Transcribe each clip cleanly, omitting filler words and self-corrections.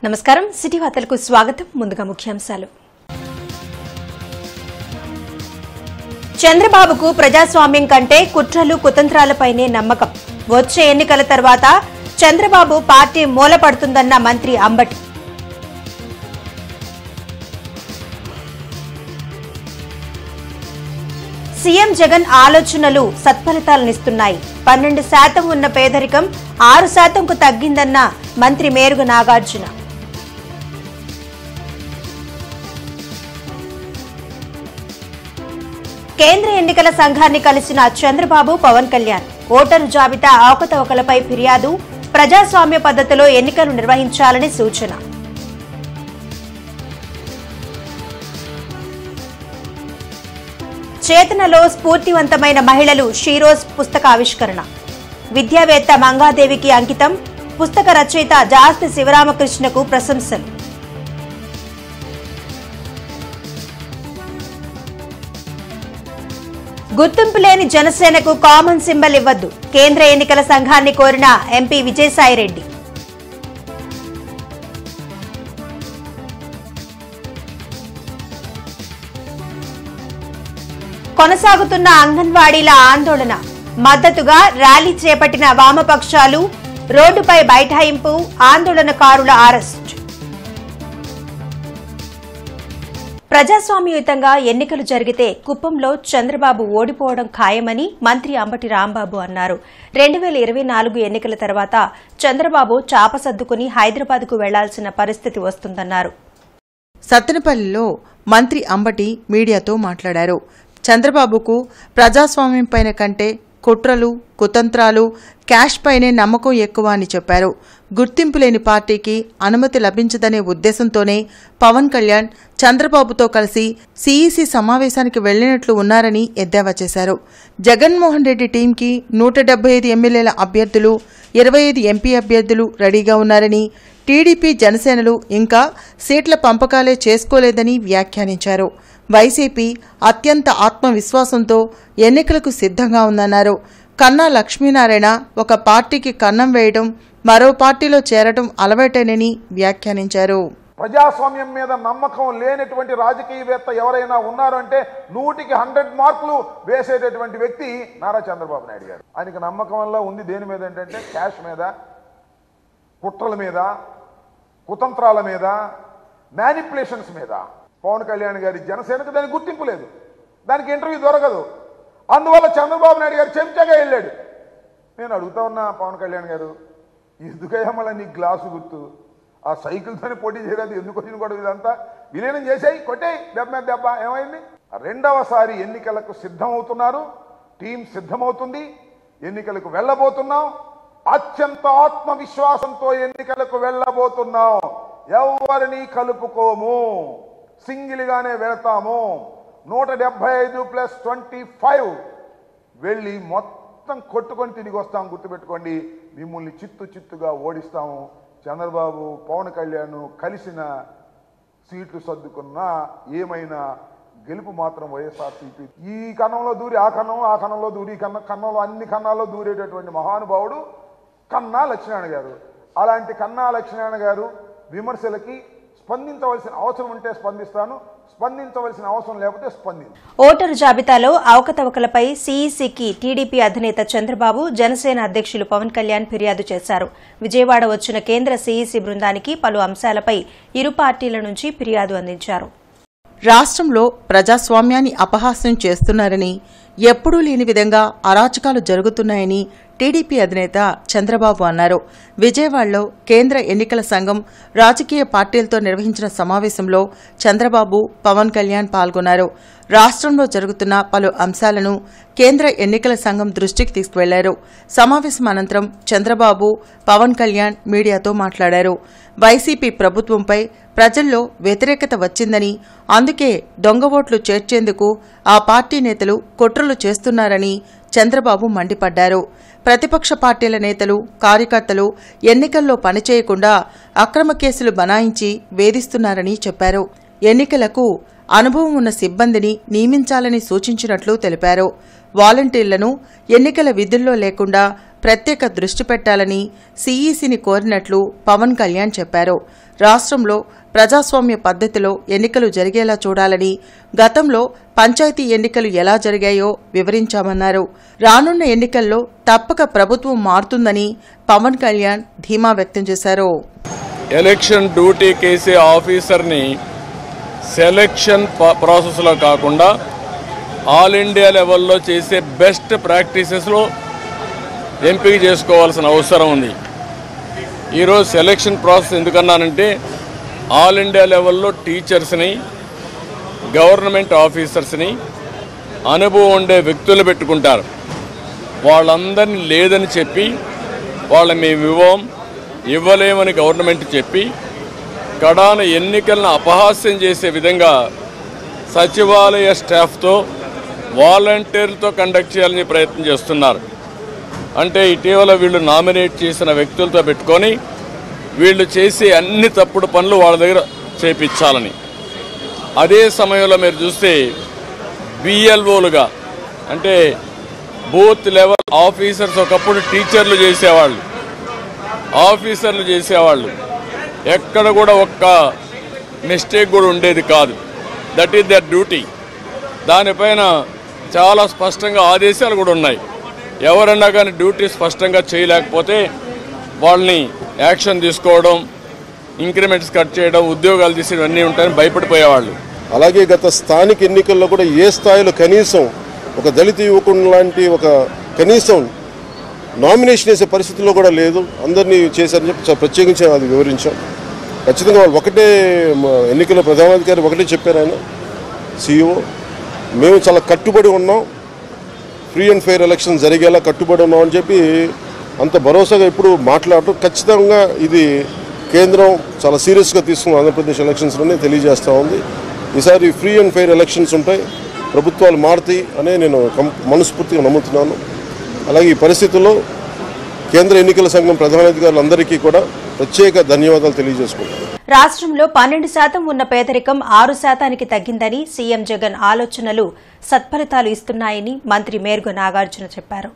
నమస్కారం సిటీ వార్తలకు స్వాగతం ముందుగా ముఖ్యాంశాలు చంద్రబాబుకు ప్రజాస్వామ్యం కంటే కుట్రలు కుతంత్రాలపైనే నమ్మకం వచ్చే ఎన్నికల తర్వాత చంద్రబాబు పార్టీ మూలపడుతుందన్న మంత్రి అంబటి సీఎం జగన్ ఆలోచనలు సత్ఫలితాలనిస్తున్నాయి 12% ఉన్న పేదరికం 6%కు తగ్గిందన్న మంత్రి మేరుగ నాగార్జున కేంద్ర ఎన్నికల సంఘాన్ని కలిసిన చంద్రబాబు పవన్ కళ్యాణ్ ఓటరు జాబితా అవకతవకలపై ఫిర్యాదు ప్రజాస్వామ్య పద్ధతిలో ఎన్నికలు నిర్వహించాలని సూచన చేతనలో స్ఫూర్తివంతమైన మహిళలు షీరోజ్ పుస్తక ఆవిష్కరణ విద్యావేత్త మంగాదేవికి అంకితం పుస్తక రచయిత జాస్తి శివరామకృష్ణకు ప్రశంసలు గుర్తింపు లేని జనసేనకు కామన్ సింబల్ ఇవ్వద్దు కేంద్ర ఎన్నికల సంఘాన్ని కోరిన ఎంపీ విజయసాయిరెడ్డి కొనసాగుతున్న అంగన్వాడీల ఆందోళన మద్దతుగా ర్యాలీ చేపట్టిన వామపక్షాలు రోడ్డుపై బైఠాయింపు ఆందోళనకారుల అరెస్ట్ ప్రజాస్వామ్యయుతంగా ఎన్నికలు జరిగితే కుప్పంలో చంద్రబాబు ఓడిపోవడం ఖాయమని మంత్రి అంబటి రాంబాబు అన్నారు 2024 ఎన్నికల తర్వాత చంద్రబాబు చాప సర్దుకుని హైదరాబాద్కు వెళ్లాల్సిన పరిస్థితి వస్తుందన్నారు సత్తెనపల్లిలో మంత్రి అంబటి మీడియాతో మాట్లాడారు చంద్రబాబుకు ప్రజాస్వామ్యం పైన కంటే కుట్రలు కుతంత్రాలు క్యాష్ పైనే నమ్మకం ఎక్కువ అని చెప్పారు గుర్తింపు లేని పార్టీకి అనుమతి లభించదనే ఉద్దేశంతోనే పవన్ కళ్యాణ్ చంద్రబాబుతో కలిసి సీఈసీ సమావేశానికి వెళ్లినట్లు ఉన్నారని ఎద్దేవా చేశారు జగన్మోహన్ రెడ్డి టీంకి 175 ఎమ్మెల్యేల అభ్యర్థులు 25 ఎంపీ అభ్యర్థులు రెడీగా ఉన్నారని టీడీపీ జనసేనలు ఇంకా సీట్ల పంపకాలే చేసుకోలేదని వ్యాఖ్యానించారు వైసీపీ అత్యంత ఆత్మవిశ్వాసంతో ఎన్నికలకు సిద్ధంగా ఉందన్నారు కన్నా లక్ష్మీనారాయణ ఒక పార్టీకి కన్నం వేయడం మరో పార్టీలో చేరడం అలవాటేనని వ్యాఖ్యానించారు ప్రజాస్వామ్యం మీద నమ్మకం లేనటువంటి రాజకీయవేత్త ఎవరైనా ఉన్నారు అంటే 100కి 100 మార్కులు వేసేటటువంటి వ్యక్తి నారా చంద్రబాబు నాయుడు గారు ఆయనకి నమ్మకం వల్ల ఉంది దేని మీద ఏంటంటే క్యాష్ మీద కుట్రల మీద కుతంత్రాల మీద మ్యానిపులేషన్స్ మీద పవన్ కళ్యాణ్ గారి జనసేనకు దానికి గుర్తింపు లేదు దానికి ఇంటర్వ్యూ దొరకదు అందువల్ల చంద్రబాబు నాయుడు గారు చెంచాగా వెళ్ళాడు నేను అడుగుతా ఉన్నా పవన్ కళ్యాణ్ గారు ఎందుకయ్యా మళ్ళీ నీ గ్లాసు గుర్తు ఆ సైకిల్తోనే పోటీ చేయలేదు ఎందుకు వచ్చిన కూడా ఇదంతా విలీనం చేసాయి కొట్టేయి దెబ్బ మీద దెబ్బ ఏమైంది రెండవసారి ఎన్నికలకు సిద్ధమవుతున్నారు టీం సిద్ధమవుతుంది ఎన్నికలకు వెళ్ళబోతున్నాం అత్యంత ఆత్మవిశ్వాసంతో ఎన్నికలకు వెళ్ళబోతున్నాం ఎవరిని కలుపుకోము సింగిల్గానే వెళతాము 175+25 వెళ్ళి మొత్తం కొట్టుకొని తిరిగి వస్తాం గుర్తుపెట్టుకోండి మిమ్మల్ని చిత్తుగా ఓడిస్తాము చంద్రబాబు పవన్ కళ్యాణ్ కలిసిన సీట్లు సర్దుకున్నా ఏమైనా గెలుపు మాత్రం వైఎస్ఆర్సీపీ ఈ కన్నంలో దూరి ఆ కన్నంలో దూరి కన్నంలో అన్ని కన్నాల్లో దూరేటటువంటి మహానుభావుడు కన్నా లక్ష్మీనారాయణ గారు అలాంటి కన్నా లక్ష్మీనారాయణ గారు విమర్శలకి స్పందించవలసిన అవసరం ఉంటే స్పందిస్తాను స్పందించవలసిన అవసరం లేకపోతే స్పందించు ఓటరు జాబితాలో అవకతవకలపై సీఈసీకి టీడీపీ అధినేత చంద్రబాబు జనసేన అధ్యక్షులు పవన్ కళ్యాణ్ ఫిర్యాదు చేశారు విజయవాడ వచ్చిన కేంద్ర సీఈసీ బృందానికి పలు అంశాలపై ఇరు పార్టీల నుంచి ఫిర్యాదు అందించారు రాష్ట్రంలో ప్రజాస్వామ్యాన్ని అపహాస్యం చేస్తున్నారని ఎప్పుడూ లేని విధంగా అరాచకాలు జరుగుతున్నాయని టీడీపీ అధినేత చంద్రబాబు అన్నారు విజయవాడలో కేంద్ర ఎన్నికల సంఘం రాజకీయ పార్టీలతో నిర్వహించిన సమావేశంలో చంద్రబాబు పవన్ కళ్యాణ్ పాల్గొన్నారు రాష్ట్రంలో జరుగుతున్న పలు అంశాలను కేంద్ర ఎన్నికల సంఘం దృష్టికి తీసుకువెళ్లారు సమావేశం అనంతరం చంద్రబాబు పవన్ కళ్యాణ్ మీడియాతో మాట్లాడారు వైసీపీ ప్రభుత్వంపై ప్రజల్లో వ్యతిరేకత వచ్చిందని అందుకే దొంగ ఓట్లు చేర్చేందుకు ఆ పార్టీ నేతలు కుట్రలు చేస్తున్నారని చంద్రబాబు మండిపడ్డారు ప్రతిపక్ష పార్టీల నేతలు కార్యకర్తలు ఎన్నికల్లో పనిచేయకుండా అక్రమ కేసులు బనాయించి వేధిస్తున్నారని చెప్పారు ఎన్నికలకు అనుభవం ఉన్న సిబ్బందిని నియమించాలని సూచించినట్లు తెలిపారు వాలంటీర్లను ఎన్నికల విధుల్లో లేకుండా ప్రత్యేక దృష్టి పెట్టాలని సీఈసీని కోరినట్లు పవన్ కళ్యాణ్ చెప్పారు. రాష్ట్రంలో ప్రజాస్వామ్య పద్ధతిలో ఎన్నికలు జరిగేలా చూడాలని, గతంలో పంచాయతీ ఎన్నికలు ఎలా జరిగాయో వివరించామన్నారు. రానున్న ఎన్నికల్లో తప్పక ప్రభుత్వం మారుతుందని పవన్ కళ్యాణ్ ధీమా వ్యక్తం చేశారు. ఎలక్షన్ డ్యూటీ కేసే ఆఫీసర్ని సెలక్షన్ ప్రాసెస్లో కాకుండా ఆల్ ఇండియా లెవెల్లో చేసే బెస్ట్ ప్రాక్టీసెస్లో ఎంపిక చేసుకోవాల్సిన అవసరం ఉంది. ఈరోజు సెలక్షన్ ప్రాసెస్ ఎందుకన్నానంటే ఆల్ ఇండియా లెవెల్లో టీచర్స్ని, గవర్నమెంట్ ఆఫీసర్స్ని, అనుభవం ఉండే వ్యక్తులు పెట్టుకుంటారు. వాళ్ళందరినీ లేదని చెప్పి మేము ఇవ్వలేమని గవర్నమెంట్ చెప్పి కడాన ఎన్నికలను అపహాస్యం చేసే విధంగా సచివాలయ స్టాఫ్తో వాలంటీర్లతో కండక్ట్ చేయాలని ప్రయత్నం చేస్తున్నారు. అంటే ఇటీవల వీళ్ళు నామినేట్ చేసిన వ్యక్తులతో పెట్టుకొని వీళ్ళు చేసే అన్ని తప్పుడు పనులు వాళ్ళ దగ్గర చేపించాలని. అదే సమయంలో మీరు చూస్తే బిఎల్ఓలుగా అంటే బూత్ లెవెల్ ఆఫీసర్స్ ఒకప్పుడు టీచర్లు చేసేవాళ్ళు, ఆఫీసర్లు చేసేవాళ్ళు. ఎక్కడ కూడా ఒక్క మిస్టేక్ కూడా ఉండేది కాదు. That is their duty. దానిపైన చాలా స్పష్టంగా ఆదేశాలు కూడా ఉన్నాయి. ఎవరన్నా కానీ డ్యూటీ స్పష్టంగా చేయలేకపోతే వాళ్ళని యాక్షన్ తీసుకోవడం, ఇంక్రిమెంట్స్ కట్ చేయడం, ఉద్యోగాలు తీసేయడం అన్నీ ఉంటాయని భయపడిపోయేవాళ్ళు. అలాగే గత స్థానిక ఎన్నికల్లో కూడా ఏ స్థాయిలో కనీసం ఒక దళిత యువకుడు లాంటి ఒక కనీసం నామినేషన్ వేసే పరిస్థితుల్లో కూడా లేదు. అందరినీ చేశారని చెప్పి ప్రత్యేకించి అది వివరించాం. ఖచ్చితంగా వాళ్ళు ఒకటే ఎన్నికల ప్రధానాధికారి ఒకటే చెప్పారు, ఆయన సీఈఓ, మేము చాలా కట్టుబడి ఉన్నాం, ఫ్రీ అండ్ ఫెయిర్ ఎలక్షన్ జరిగేలా కట్టుబడి ఉన్నాం అని చెప్పి అంత భరోసాగా ఇప్పుడు మాట్లాడటం ఖచ్చితంగా ఇది కేంద్రం చాలా సీరియస్గా తీసుకున్న ఆంధ్రప్రదేశ్ ఎలక్షన్స్లోనే తెలియజేస్తూ ఉంది. ఈసారి ఫ్రీ అండ్ ఫెయిర్ ఎలక్షన్స్ ఉంటాయి, ప్రభుత్వాలు మారుతాయి అనే నేను మనస్ఫూర్తిగా నమ్ముతున్నాను. అలాగే ఈ పరిస్థితుల్లో కేంద్ర ఎన్నికల సంఘం ప్రధానాధికారులందరికీ కూడా ప్రత్యేక ధన్యవాదాలు తెలియజేసుకుంటాను. రాష్ట్రంలో 12% ఉన్న పేదరికం 6% తగ్గిందని సీఎం జగన్ ఆలోచనలు సత్ఫలితాలు ఇస్తున్నాయని మంత్రి మేరుగ నాగార్జున చెప్పారు.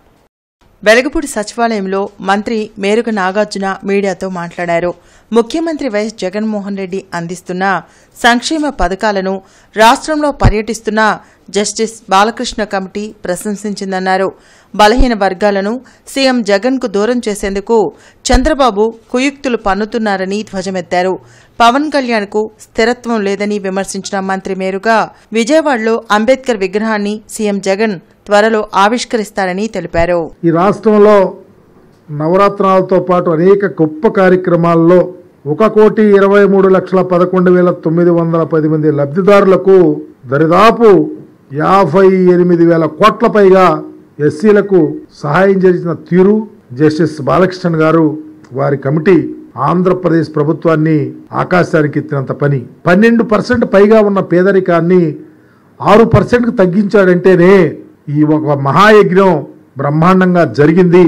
వెలగపూడి సచివాలయంలో మంత్రి మేరుగ నాగార్జున మీడియాతో మాట్లాడారు. ముఖ్యమంత్రి వైఎస్ జగన్మోహన్ రెడ్డి అందిస్తున్న సంక్షేమ పథకాలను రాష్ట్రంలో పర్యటిస్తున్న జస్టిస్ బాలకృష్ణ కమిటీ ప్రశంసించిందన్నారు. బలహీన వర్గాలను సీఎం జగన్కు దూరం చేసేందుకు చంద్రబాబు కుయుక్తులు పన్నుతున్నారని ధ్వజమెత్తారు. పవన్ కళ్యాణ్కు స్థిరత్వం లేదని విమర్శించిన మంత్రి మేరుగా విజయవాడలో అంబేద్కర్ విగ్రహాన్ని సీఎం జగన్ త్వరలో ఆవిష్కరిస్తారని తెలిపారు. ఈ రాష్ట్రంలో నవరత్నాలతో పాటు అనేక గొప్ప కార్యక్రమాల్లో 1,23,11,910 మంది లబ్ధిదారులకు దరిదాపు 58,000 కోట్ల పైగా ఎస్సీలకు సహాయం చేసిన తీరు జస్టిస్ బాలకృష్ణ గారు వారి కమిటీ ఆంధ్రప్రదేశ్ ప్రభుత్వాన్ని ఆకాశానికి ఎత్తినంత పని. 12% పైగా ఉన్న పేదరికాన్ని 6%కు తగ్గించాడంటేనే ఈ ఒక మహాయజ్ఞం బ్రహ్మాండంగా జరిగింది,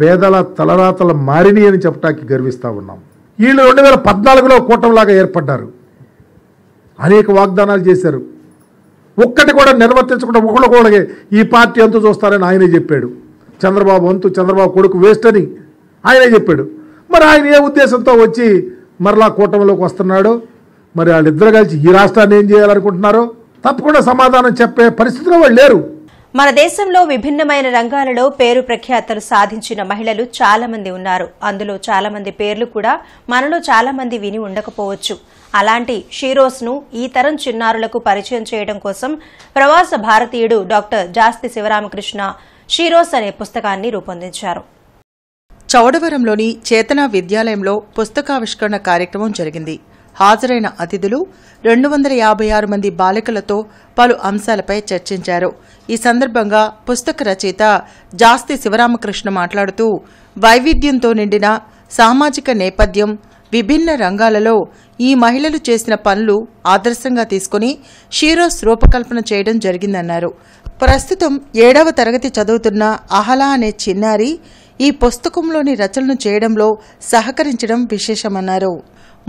పేదల తలరాతల మారిని అని చెప్పడానికి గర్విస్తా ఉన్నాం. వీళ్ళు 2014లో కూటమిలాగా ఏర్పడ్డారు, అనేక వాగ్దానాలు చేశారు, ఒక్కటి కూడా నిర్వర్తించకుండా ఒకళ్ళొకళ్ళకి ఈ పార్టీ అంతు చూస్తారని ఆయనే చెప్పాడు. చంద్రబాబు అంతు, చంద్రబాబు కొడుకు వేస్ట్ అని ఆయనే చెప్పాడు. మరి ఆయన ఏ ఉద్దేశంతో వచ్చి మరలా కూటమిలోకి వస్తున్నాడు? మరి వాళ్ళిద్దరు కలిసి ఈ రాష్ట్రాన్ని ఏం చేయాలనుకుంటున్నారో తప్పకుండా సమాధానం చెప్పే పరిస్థితిలో వాళ్ళు లేరు. మన దేశంలో విభిన్నమైన రంగాలలో పేరు ప్రఖ్యాతలు సాధించిన మహిళలు చాలా మంది ఉన్నారు. అందులో చాలా మంది పేర్లు కూడా మనలో చాలా మంది విని ఉండకపోవచ్చు. అలాంటి షీరోస్ ను ఈ తరం చిన్నారులకు పరిచయం చేయడం కోసం ప్రవాస భారతీయుడు డాక్టర్ జాస్తి శివరామకృష్ణ షీరోస్ అనే పుస్తకాన్ని రూపొందించారు. చౌడవరంలోని చేతన విద్యాలయంలో పుస్తకావిష్కరణ కార్యక్రమం జరిగింది. హాజరైన అతిథులు 256 మంది బాలికలతో పలు అంశాలపై చర్చించారు. ఈ సందర్భంగా పుస్తక రచయిత జాస్తి శివరామకృష్ణ మాట్లాడుతూ వైవిధ్యంతో నిండిన సామాజిక నేపథ్యం, విభిన్న రంగాలలో ఈ మహిళలు చేసిన పనులు ఆదర్శంగా తీసుకుని షీరోస్ రూపకల్పన చేయడం జరిగిందన్నారు. ప్రస్తుతం 7వ తరగతి చదువుతున్న అహలా అనే చిన్నారి ఈ పుస్తకంలోని రచనలు చేయడంలో సహకరించడం విశేషమన్నారు.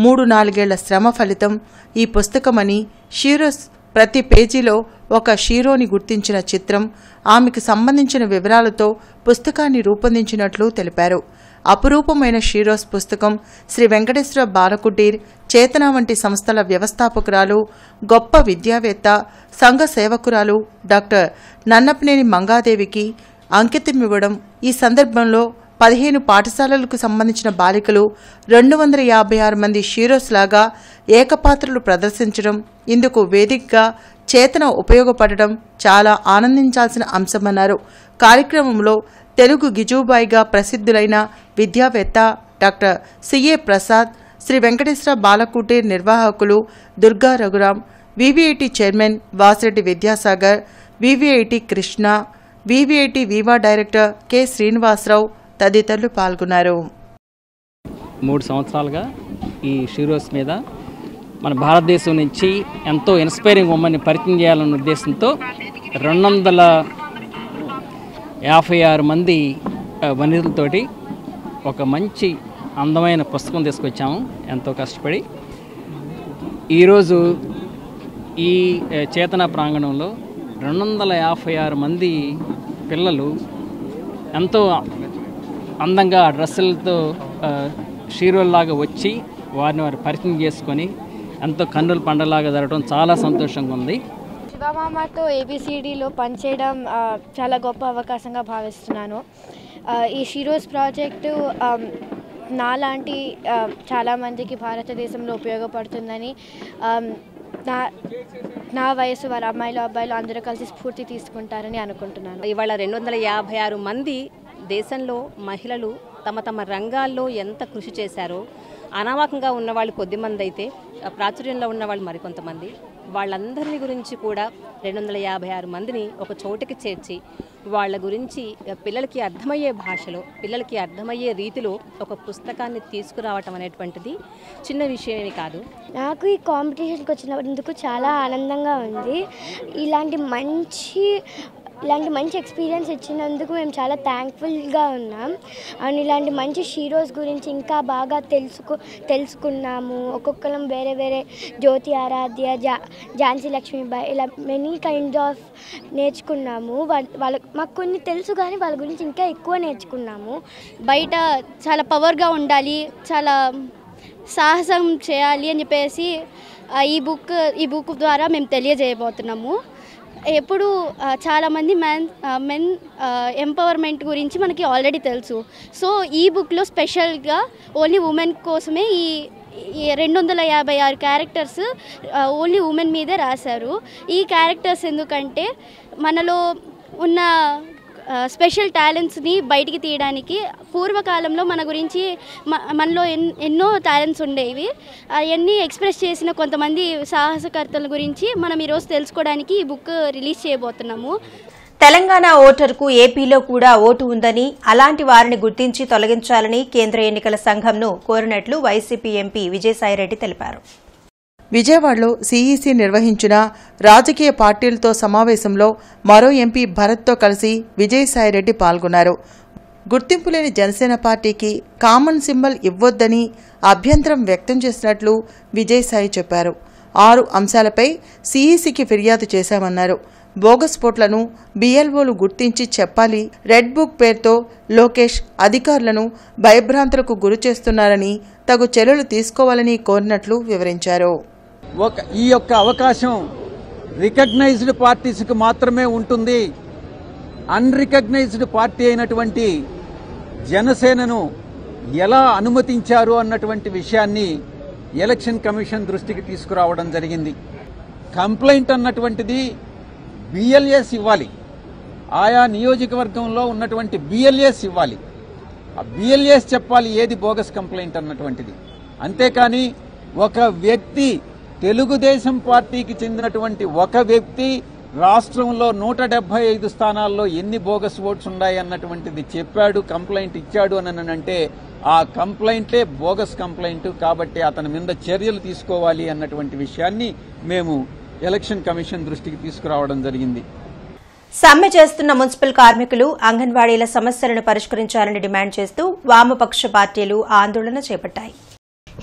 3-4 ఏళ్ల శ్రమ ఫలితం ఈ పుస్తకమని, షీరోస్ ప్రతి పేజీలో ఒక షీరోని గుర్తించిన చిత్రం, ఆమెకు సంబంధించిన వివరాలతో పుస్తకాన్ని రూపొందించినట్లు తెలిపారు. అపురూపమైన షీరోస్ పుస్తకం శ్రీ వెంకటేశ్వర బాలకుటీర్, చేతన వంటి సంస్థల వ్యవస్థాపకురాలు, గొప్ప విద్యావేత్త, సంఘ సేవకురాలు డాక్టర్ నన్నపనేని మంగాదేవికి అంకితమివ్వడం. ఈ సందర్భంలో 15 పాఠశాలలకు సంబంధించిన బాలికలు 256 మంది షీరోస్ లాగా ఏకపాత్రలు ప్రదర్శించడం, ఇందుకు వేదికగా చేతన ఉపయోగపడడం చాలా ఆనందించాల్సిన అంశమన్నారు. కార్యక్రమంలో తెలుగు గిజుబాయిగా ప్రసిద్ధులైన విద్యావేత్త డాక్టర్ సిఏ ప్రసాద్, శ్రీ వెంకటేశ్వర బాలకుటీర్ నిర్వాహకులు Durga Raghuram, VVIT chairman Vasireddy Vidyasagar, VVIT Krishna, VVIT Viva director K Srinivasarao తదితరులు పాల్గొన్నారు. 3 సంవత్సరాలుగా ఈ షీరోస్ మీద మన భారతదేశం నుంచి ఎంతో ఇన్స్పైరింగ్ ఉమ్మని పరిచయం చేయాలన్న ఉద్దేశంతో 256 మంది వనితలతోటి ఒక మంచి అందమైన పుస్తకం తీసుకొచ్చాము ఎంతో కష్టపడి. ఈరోజు ఈ చేతన ప్రాంగణంలో 256 మంది పిల్లలు ఎంతో అందంగా డ్రెస్సులతో షీరోల్లాగా వచ్చి వారిని వారు పరిచయం చేసుకొని ఎంతో కన్నుల పండలాగా జరగడం చాలా సంతోషంగా ఉంది. శివమామతో ఏబిసిడిలో పనిచేయడం చాలా గొప్ప అవకాశంగా భావిస్తున్నాను. ఈ షీరోస్ ప్రాజెక్టు నాలాంటి చాలామందికి భారతదేశంలో ఉపయోగపడుతుందని, నా వయసు వారి అమ్మాయిలు అబ్బాయిలు అందరూ కలిసి స్ఫూర్తి తీసుకుంటారని అనుకుంటున్నాను. ఇవాళ 256 మంది దేశంలో మహిళలు తమ తమ రంగాల్లో ఎంత కృషి చేశారో, అనామకంగా ఉన్నవాళ్ళు కొద్దిమంది అయితే ప్రాచుర్యంలో ఉన్నవాళ్ళు మరికొంతమంది, వాళ్ళందరినీ గురించి కూడా 256 మందిని ఒక చోటికి చేర్చి వాళ్ళ గురించి పిల్లలకి అర్థమయ్యే భాషలో, పిల్లలకి అర్థమయ్యే రీతిలో ఒక పుస్తకాన్ని తీసుకురావటం అనేటువంటిది చిన్న విషయమే కాదు. నాకు ఈ కాంపిటీషన్కి వచ్చినందుకు చాలా ఆనందంగా ఉంది. ఇలాంటి మంచి ఎక్స్పీరియన్స్ ఇచ్చినందుకు మేము చాలా థ్యాంక్ఫుల్గా ఉన్నాం. అండ్ ఇలాంటి మంచి షీరోస్ గురించి ఇంకా బాగా తెలుసుకున్నాము. ఒక్కొక్కరం వేరే వేరే జ్యోతి ఆరాధ్య, ఝాన్సీ లక్ష్మీబాయి, ఇలా మెనీ కైండ్స్ ఆఫ్ నేర్చుకున్నాము. మాకు కొన్ని తెలుసు కానీ వాళ్ళ గురించి ఇంకా ఎక్కువ నేర్చుకున్నాము. బయట చాలా పవర్గా ఉండాలి, చాలా సాహసం చేయాలి అని చెప్పేసి ఈ బుక్ ద్వారా మేము తెలియజేయబోతున్నాము. ఎప్పుడు చాలామంది మెన్ ఎంపవర్మెంట్ గురించి మనకి ఆల్రెడీ తెలుసు. సో ఈ బుక్లో స్పెషల్గా ఓన్లీ ఉమెన్ కోసమే ఈ 256 క్యారెక్టర్స్ ఓన్లీ ఉమెన్ మీదే రాశారు. ఈ క్యారెక్టర్స్ ఎందుకంటే మనలో ఉన్న స్పెషల్ టాలెంట్స్ని బయటికి తీయడానికి, పూర్వకాలంలో మన గురించి మనలో ఎన్నో టాలెంట్స్ ఉండేవి, అవన్నీ ఎక్స్ప్రెస్ చేసిన కొంతమంది సాహసకర్తల గురించి మనం ఈరోజు తెలుసుకోవడానికి ఈ బుక్ రిలీజ్ చేయబోతున్నాము. తెలంగాణ ఓటరుకు ఏపీలో కూడా ఓటు ఉందని, అలాంటి వారిని గుర్తించి తొలగించాలని కేంద్ర ఎన్నికల సంఘంను కోరినట్లు వైసీపీ ఎంపీ విజయసాయిరెడ్డి తెలిపారు. విజయవాడలో సీఈసీ నిర్వహించిన రాజకీయ పార్టీలతో సమావేశంలో మరో ఎంపీ భరత్తో కలిసి విజయసాయిరెడ్డి పాల్గొన్నారు. గుర్తింపు లేని జనసేన పార్టీకి కామన్ సింబల్ ఇవ్వొద్దని అభ్యంతరం వ్యక్తం చేసినట్లు విజయసాయి చెప్పారు. 6 అంశాలపై సీఈసీకి ఫిర్యాదు చేశామన్నారు. బోగస్ ఓట్లను బీఎల్ఓలు గుర్తించి చెప్పాలి, రెడ్ బుక్ పేరుతో లోకేష్ అధికారులను భయభ్రాంతులకు గురి చేస్తున్నారని తగు చర్యలు తీసుకోవాలని కోరినట్లు వివరించారు. ఈ యొక్క అవకాశం రికగ్నైజ్డ్ పార్టీస్కి మాత్రమే ఉంటుంది. అన్రికగ్నైజ్డ్ పార్టీ అయినటువంటి జనసేనను ఎలా అనుమతించారు అన్నటువంటి విషయాన్ని ఎలక్షన్ కమిషన్ దృష్టికి తీసుకురావడం జరిగింది. కంప్లైంట్ అన్నటువంటిది బిఎల్ఎస్ ఇవ్వాలి, ఆయా నియోజకవర్గంలో ఉన్నటువంటి బిఎల్ఎస్ ఇవ్వాలి. ఆ బిఎల్ఎస్ చెప్పాలి ఏది బోగస్ కంప్లైంట్ అన్నటువంటిది. అంతేకాని ఒక వ్యక్తి, తెలుగుదేశం పార్టీకి చెందినటువంటి ఒక వ్యక్తి రాష్ట్రంలో 175 స్థానాల్లో ఎన్ని బోగస్ ఓట్స్ ఉన్నాయి అన్నటువంటిది చెప్పాడు, కంప్లైంట్ ఇచ్చాడు అని అంటే ఆ కంప్లైంటే బోగస్ కంప్లైంట్. కాబట్టి అతని మీద చర్యలు తీసుకోవాలి అన్నటువంటి విషయాన్ని మేము ఎలక్షన్ కమిషన్ దృష్టికి తీసుకురావడం జరిగింది. సమ్మె చేస్తున్న మున్సిపల్ కార్మికులు అంగన్వాడీల సమస్యలను పరిష్కరించాలని డిమాండ్ చేస్తూ వామపక్ష పార్టీలు ఆందోళన చేపట్టాయి.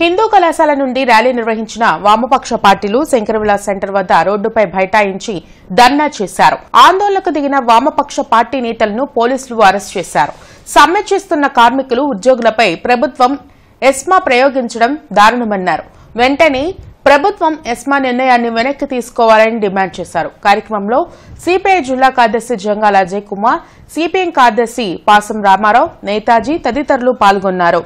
హిందూ కళాశాల నుండి ర్యాలీ నిర్వహించిన వామపక్ష పార్టీలు శంకరవిలాస్ సెంటర్ వద్ద రోడ్డుపై బైఠాయించి ధర్నా చేశారు. ఆందోళనకు దిగిన వామపక్ష పార్టీ నేతలను పోలీసులు అరెస్ట్ చేశారు. సమ్మె చేస్తున్న కార్మికులు, ఉద్యోగులపై ప్రభుత్వం ఎస్మా ప్రయోగించడం దారుణమన్నారు. వెంటనే ప్రభుత్వం ఎస్మా నిర్ణయాన్ని వెనక్కి తీసుకోవాలని డిమాండ్ చేశారు. కార్యక్రమంలో సిపిఐ జిల్లా కార్యదర్శి జంగాల అజయ్ కుమార్, సిపిఎం కార్యదర్శి పాసం రామారావు, నేతాజీ తదితరులు పాల్గొన్నారు.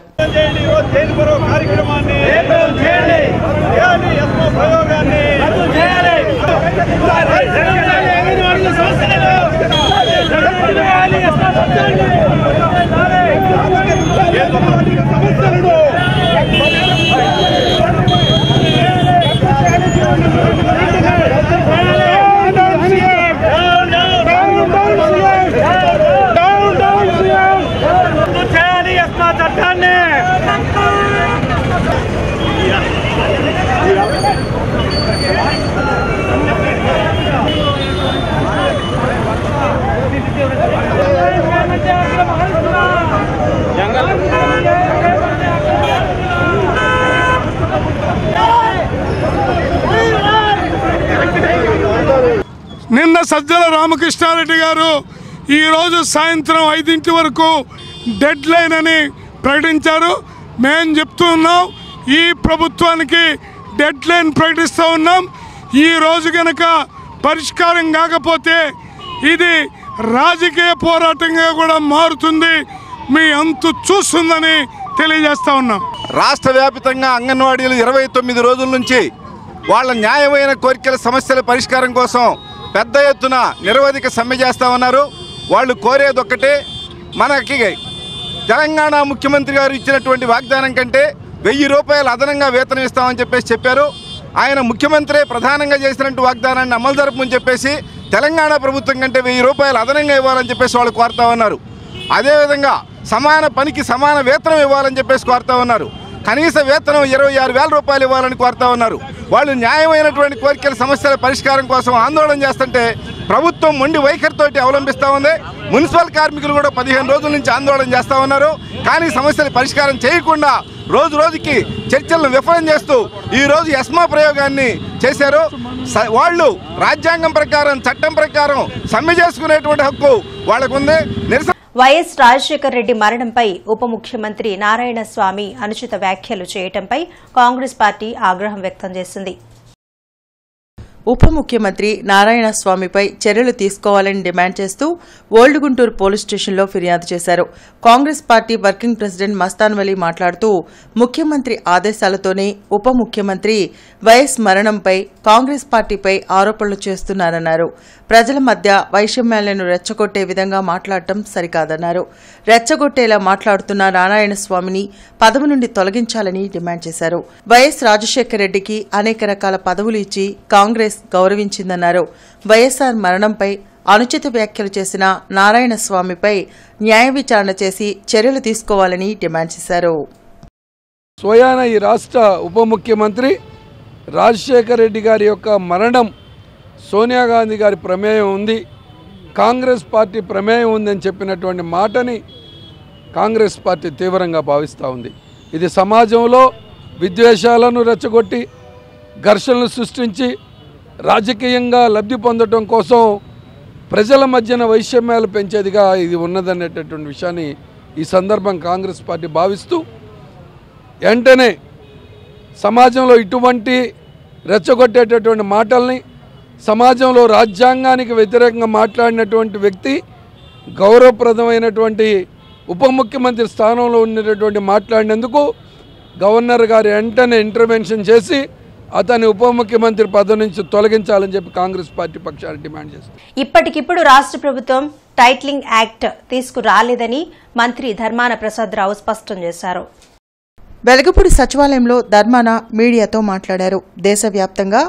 నిన్న సజ్జల రామకృష్ణారెడ్డి గారు ఈరోజు సాయంత్రం 5 వరకు డెడ్ లైన్ అని ప్రకటించారు. మేము చెప్తూ ఉన్నాం, ఈ ప్రభుత్వానికి డెడ్ లైన్ ప్రకటిస్తూ ఉన్నాం. ఈరోజు కనుక పరిష్కారం కాకపోతే ఇది రాజకీయ పోరాటంగా కూడా మారుతుంది, మీ అంతు చూస్తుందని తెలియజేస్తా ఉన్నాం. రాష్ట్ర వ్యాప్తంగా అంగన్వాడీలు 29 రోజుల నుంచి వాళ్ళ న్యాయమైన కోరికల సమస్యల పరిష్కారం కోసం పెద్ద ఎత్తున నిరవధిక సమ్మె చేస్తూ ఉన్నారు. వాళ్ళు కోరేది ఒక్కటే, మనకి తెలంగాణ ముఖ్యమంత్రి గారు ఇచ్చినటువంటి వాగ్దానం కంటే 1000 రూపాయలు అదనంగా వేతనం ఇస్తామని చెప్పారు. ఆయన ముఖ్యమంత్రి ప్రధానంగా చేసినట్టు వాగ్దానాన్ని అమలు జరపమని చెప్పేసి తెలంగాణ ప్రభుత్వం కంటే 1000 రూపాయలు అదనంగా ఇవ్వాలని చెప్పేసి వాళ్ళు కోరుతా ఉన్నారు. అదేవిధంగా సమాన పనికి సమాన వేతనం ఇవ్వాలని చెప్పేసి కోరుతా ఉన్నారు. కనీస వేతనం 26,000 రూపాయలు ఇవ్వాలని కోరుతా ఉన్నారు. వాళ్ళు న్యాయమైనటువంటి కోరికల సమస్యల పరిష్కారం కోసం ఆందోళన చేస్తుంటే ప్రభుత్వం మొండి వైఖరితోటి అవలంబిస్తూ ఉంది. మున్సిపల్ కార్మికులు కూడా 15 రోజుల నుంచి ఆందోళన చేస్తూ ఉన్నారు. కానీ సమస్యల పరిష్కారం చేయకుండా రోజు రోజుకి చర్చలను విఫలం చేస్తూ ఈరోజు ఎస్మా ప్రయోగాన్ని చేశారు. వాళ్ళు రాజ్యాంగం ప్రకారం, చట్టం ప్రకారం సమ్మె చేసుకునేటువంటి హక్కు వాళ్ళకుంది. వైఎస్ రాజశేఖర్ రెడ్డి మరణంపై ఉప ముఖ్యమంత్రి నారాయణస్వామి అనుచిత వ్యాఖ్యలు చేయడంపై కాంగ్రెస్ పార్టీ ఆగ్రహం వ్యక్తం చేసింది. ఉప ముఖ్యమంత్రి నారాయణస్వామిపై చర్యలు తీసుకోవాలని డిమాండ్ చేస్తూ ఓల్డ్ గుంటూరు పోలీస్ స్టేషన్లో ఫిర్యాదు చేశారు. Congress party working president Mastan Vali మాట్లాడుతూ ముఖ్యమంత్రి ఆదేశాలతోనే ఉప ముఖ్యమంత్రి వైఎస్ మరణంపై కాంగ్రెస్ పార్టీపై ఆరోపణలు చేస్తున్నారన్నారు. ప్రజల మధ్య వైషమ్యాలను రెచ్చగొట్టే విధంగా మాట్లాడటం సరికాదన్నారు. రెచ్చగొట్టేలా మాట్లాడుతున్న నారాయణస్వామిని పదవి నుండి తొలగించాలని డిమాండ్ చేశారు. వైఎస్ రాజశేఖర రెడ్డికి అనేక రకాల పదవులు ఇచ్చి కాంగ్రెస్ గౌరవించిందన్నారు. వైఎస్ఆర్ మరణంపై అనుచిత వ్యాఖ్యలు చేసిన నారాయణస్వామిపై న్యాయ విచారణ చేసి చర్యలు తీసుకోవాలని డిమాండ్ చేశారు. స్వయాన ఈ రాష్ట్ర ఉప ముఖ్యమంత్రి రాజశేఖర రెడ్డి గారి యొక్క మరణం సోనియా గాంధీ గారి ప్రమేయం ఉంది, కాంగ్రెస్ పార్టీ ప్రమేయం ఉందని చెప్పినటువంటి మాటని కాంగ్రెస్ పార్టీ తీవ్రంగా భావిస్తూ ఉంది. ఇది సమాజంలో విద్వేషాలను రెచ్చగొట్టి ఘర్షణలు సృష్టించి రాజకీయంగా లబ్ధి పొందడం కోసం ప్రజల మధ్యన వైషమ్యాలు పెంచేదిగా ఇది ఉన్నదనేటటువంటి విషయాన్ని ఈ సందర్భం కాంగ్రెస్ పార్టీ భావిస్తూ వెంటనే సమాజంలో ఇటువంటి రెచ్చగొట్టేటటువంటి మాటల్ని, సమాజంలో రాజ్యాంగానికి వ్యతిరేకంగా మాట్లాడినటువంటి వ్యక్తి గౌరవప్రదమైనటువంటి ఉప ముఖ్యమంత్రి స్థానంలో ఉన్నటువంటి మాట్లాడినందుకు గవర్నర్ గారు వెంటనే ఇంటర్వెన్షన్ చేసి అతని ఉప ముఖ్యమంత్రి పదవి నుంచి తొలగించాలని చెప్పి కాంగ్రెస్ పార్టీ పక్షాన్ని డిమాండ్ చేస్తుంది. ఇప్పటికిప్పుడు రాష్ట్ర ప్రభుత్వం టైటిలింగ్ యాక్ట్ తీసుకురాలేదని మంత్రి ధర్మాన ప్రసాద్ రావు స్పష్టం చేశారు. వెలగపూడి సచివాలయంలో ధర్మాన మీడియాతో మాట్లాడారు. దేశవ్యాప్తంగా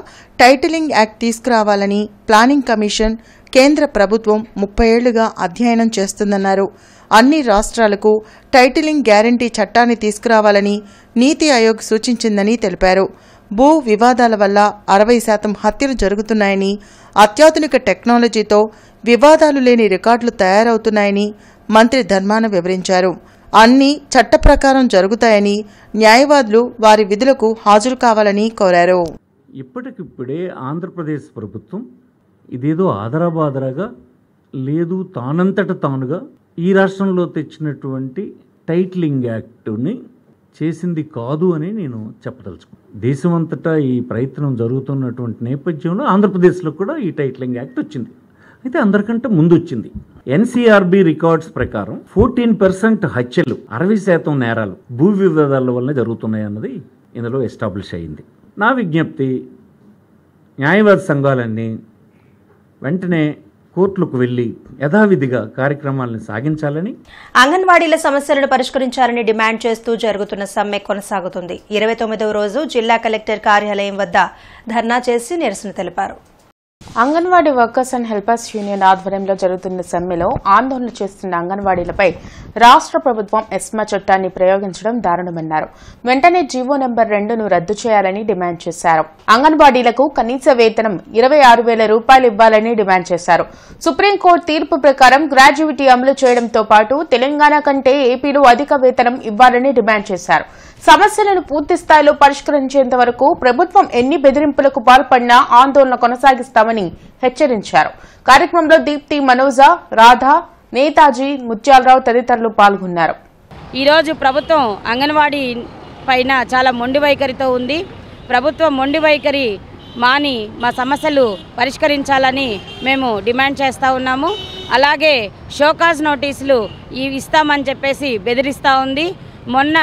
టైటిలింగ్ యాక్ట్ తీసుకురావాలని ప్లానింగ్ కమిషన్ కేంద్ర ప్రభుత్వం 30 ఏళ్లుగా అధ్యయనం చేస్తుందన్నారు. అన్ని రాష్ట్రాలకు టైటిలింగ్ గ్యారంటీ చట్టాన్ని తీసుకురావాలని నీతి ఆయోగ్ సూచించిందని తెలిపారు. భూ వివాదాల వల్ల 60% హత్యలు జరుగుతున్నాయని, అత్యాధునిక టెక్నాలజీతో వివాదాలు లేని రికార్డులు తయారవుతున్నాయని మంత్రి ధర్మాన వివరించారు. అన్నీ చట్ట ప్రకారం జరుగుతాయని న్యాయవాదులు వారి విధులకు హాజరు కావాలని కోరారు. ఇప్పటికిప్పుడే ఆంధ్రప్రదేశ్ ప్రభుత్వం ఇదేదో ఆదరాబాదరాగా లేదు, తానంతట తానుగా ఈ రాష్ట్రంలో తెచ్చినటువంటి టైటిలింగ్ యాక్ట్ని చేసింది కాదు అని నేను చెప్పదలుచుకున్నాను. దేశమంతటా ఈ ప్రయత్నం జరుగుతున్నటువంటి నేపథ్యంలో ఆంధ్రప్రదేశ్లో కూడా ఈ టైటిలింగ్ యాక్ట్ వచ్చింది. అయితే అందరికంటే ముందు వచ్చింది. ఎన్సీఆర్బీ రికార్డ్స్ ప్రకారం 14% హత్యలు, 60% నేరాలు భూ వివాదాల వల్ల జరుగుతున్నాయి అన్నది ఇందులో ఎస్టాబ్లిష్ అయింది. నా విజ్ఞప్తి, న్యాయవాద సంఘాలన్నీ వెంటనే కోర్టులకు వెళ్లి యథావిధిగా కార్యక్రమాలను సాగించాలని, అంగన్వాడీల సమస్యలను పరిష్కరించాలని డిమాండ్ చేస్తూ జరుగుతున్న సమ్మె కొనసాగుతుంది. 29వ రోజు జిల్లా కలెక్టర్ కార్యాలయం వద్ద ధర్నా చేసి నిరసన తెలిపారు. Anganwadi workers and helpers union ఆధ్వర్యంలో జరుగుతున్న సమ్మెలో ఆందోళన చేస్తున్న అంగన్వాడీలపై రాష్ట్ర ప్రభుత్వం ఎస్మా చట్టాన్ని ప్రయోగించడం దారుణమన్నారు. వెంటనే జీవో నెంబర్ 2ను రద్దు చేయాలని డిమాండ్ చేశారు. అంగన్వాడీలకు కనీస వేతనం 26,000 రూపాయలు ఇవ్వాలని డిమాండ్ చేశారు. సుప్రీంకోర్టు తీర్పు ప్రకారం గ్రాడ్యుయేటీ అమలు చేయడంతో పాటు తెలంగాణ కంటే ఏపీలో అధిక వేతనం ఇవ్వాలని డిమాండ్ చేశారు. సమస్యలను పూర్తి స్థాయిలో పరిష్కరించేంత వరకు ప్రభుత్వం ఎన్ని బెదిరింపులకు పాల్పడినా ఆందోళన కొనసాగిస్తామని హెచ్చరించారు. కార్యక్రమంలో దీప్తి, మనోజ, రాధా, నేతాజీ, ముత్యాలరావు తదితరులు పాల్గొన్నారు. ఈరోజు ప్రభుత్వం అంగన్వాడీ పైన చాలా మొండి వైఖరితో ఉంది. ప్రభుత్వం మొండి వైఖరి మాని మా సమస్యలు పరిష్కరించాలని మేము డిమాండ్ చేస్తూ ఉన్నాము. అలాగే షోకాజ్ నోటీసులు ఇస్తామని చెప్పేసి బెదిరిస్తూ ఉంది. మొన్న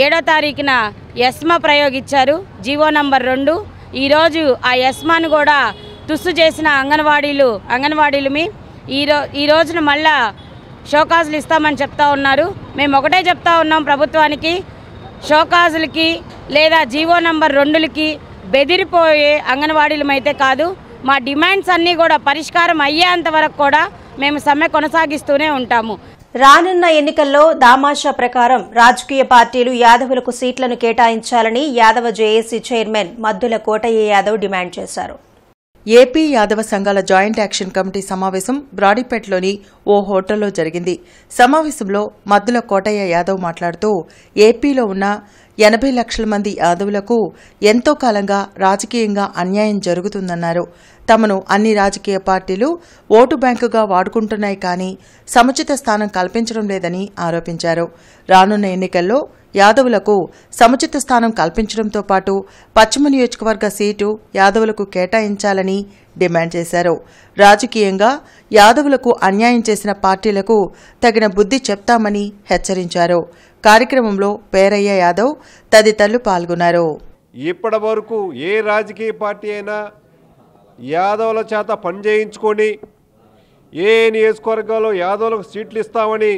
7వ తారీఖున ఎస్మా ప్రయోగించారు, జీవో నంబర్ 2. ఈరోజు ఆ ఎస్మాను కూడా తుస్సు చేసిన అంగన్వాడీలమి ఈ రోజున మళ్ళా షోకాజులు ఇస్తామని చెప్తా ఉన్నారు. మేము ఒకటే చెప్తా ఉన్నాం ప్రభుత్వానికి, షోకాజులకి లేదా జీవో నంబర్ 2లకి బెదిరిపోయే అంగన్వాడీలమైతే కాదు. మా డిమాండ్స్ అన్నీ కూడా పరిష్కారం అయ్యేంత వరకు కూడా మేము సమ్మె కొనసాగిస్తూనే ఉంటాము. రానున్న ఎన్నికల్లో దామాషా ప్రకారం రాజకీయ పార్టీలు యాదవులకు సీట్లను కేటాయించాలని Yadava JAC chairman Maddula Kotaiah Yadav demand చేశారు. ఏపీ యాదవ సంఘాల జాయింట్ యాక్షన్ కమిటీ సమావేశం బ్రాడీపేటలోని ఓ హోటల్లో జరిగింది. సమావేశంలో మద్దుల కోటయ్య యాదవ్ మాట్లాడుతూ ఏపీలో ఉన్న 80 లక్షల మంది యాదవులకు ఎంతో కాలంగా రాజకీయంగా అన్యాయం జరుగుతుందన్నారు. తమను అన్ని రాజకీయ పార్టీలు ఓటు బ్యాంకుగా వాడుకుంటున్నాయి కానీ సముచిత స్థానం కల్పించడం లేదని ఆరోపించారు. రానున్న ఎన్నికల్లో యాదవులకు సముచిత స్థానం కల్పించడంతో పాటు పశ్చిమ నియోజకవర్గ సీటు యాదవులకు కేటాయించాలని డిమాండ్ చేశారు. రాజకీయంగా యాదవులకు అన్యాయం చేసిన పార్టీలకు తగిన బుద్ధి చెప్తామని హెచ్చరించారు. కార్యక్రమంలో పేరయ్య యాదవ్ తదితరులు పాల్గొన్నారు. ఇప్పటి వరకు ఏ రాజకీయ పార్టీ అయినా యాదవుల చేత పనిచేయించుకొని ఏ నియోజకవర్గాల్లో యాదవులకు సీట్లు ఇస్తామని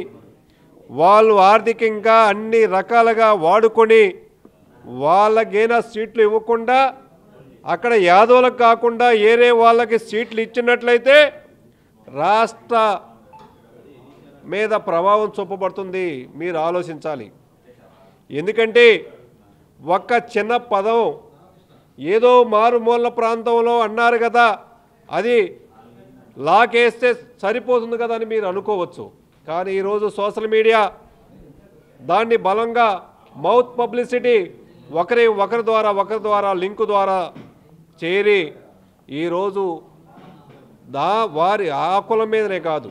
వాళ్ళు ఆర్థికంగా అన్ని రకాలుగా వాడుకొని వాళ్ళకైనా సీట్లు ఇవ్వకుండా అక్కడ యాదవులకు కాకుండా ఏరే వాళ్ళకి సీట్లు ఇచ్చినట్లయితే రాష్ట్ర మీద ప్రభావం చూపబడుతుంది. మీరు ఆలోచించాలి. ఎందుకంటే ఒక్క చిన్న పదం ఏదో మారుమూల ప్రాంతంలో అన్నారు కదా, అది లాకేస్తే సరిపోతుంది కదా అని మీరు అనుకోవచ్చు. కానీ ఈరోజు సోషల్ మీడియా దాన్ని బలంగా మౌత్ పబ్లిసిటీ ఒకరి ద్వారా లింకు ద్వారా చేరి ఈరోజు వారి ఆ కులం మీదనే కాదు,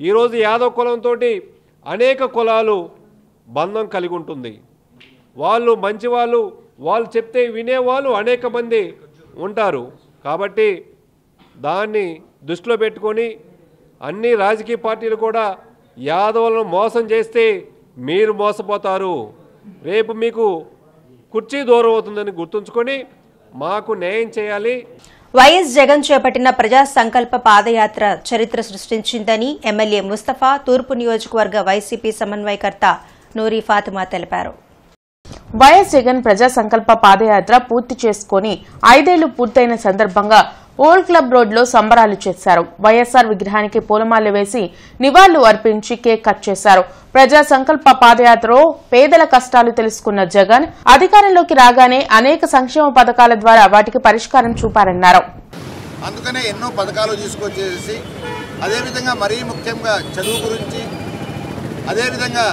ఈరోజు యాదవ్ కులంతో అనేక కులాలు బంధం కలిగి ఉంటుంది. వాళ్ళు మంచివాళ్ళు, వాళ్ళు చెప్తే వినేవాళ్ళు అనేక మంది ఉంటారు. కాబట్టి దాన్ని దృష్టిలో పెట్టుకొని అన్ని రాజకీయ పార్టీలు కూడా యాదవులను మోసం చేస్తే మీరు మోసపోతారు. రేపు మీకు కుర్చీ దూరం అవుతుందని గుర్తుంచుకొని మాకు న్యాయం చేయాలి. వైఎస్ జగన్ చేపట్టిన ప్రజా సంకల్ప పాదయాత్ర చరిత్ర సృష్టించిందని ఎమ్మెల్యే ముస్తఫా తూర్పు నియోజకవర్గ వైసీపీ సమన్వయకర్త నూరి ఫాతిమా తెలిపారు. వైఎస్ జగన్ ప్రజా సంకల్ప పాదయాత్ర పూర్తి చేసుకుని 5 ఏళ్లు పూర్తయిన సందర్భంగా ఓల్డ్ క్లబ్ రోడ్లో సంబరాలు చేశారు. వైఎస్ఆర్ విగ్రహానికి పూలమాలలు వేసి నివాళులు అర్పించి కేక్ కట్ చేశారు. ప్రజా సంకల్ప పాదయాత్రలో పేదల కష్టాలు తెలుసుకున్న జగన్ అధికారంలోకి రాగానే అనేక సంక్షేమ పథకాల ద్వారా వాటికి పరిష్కారం చూపారన్నారు. అందుకనే ఎన్నో పథకాలు తీసుకొచ్చేసి అదేవిధంగా మరీ ముఖ్యంగా చదువు గురించి, అదేవిధంగా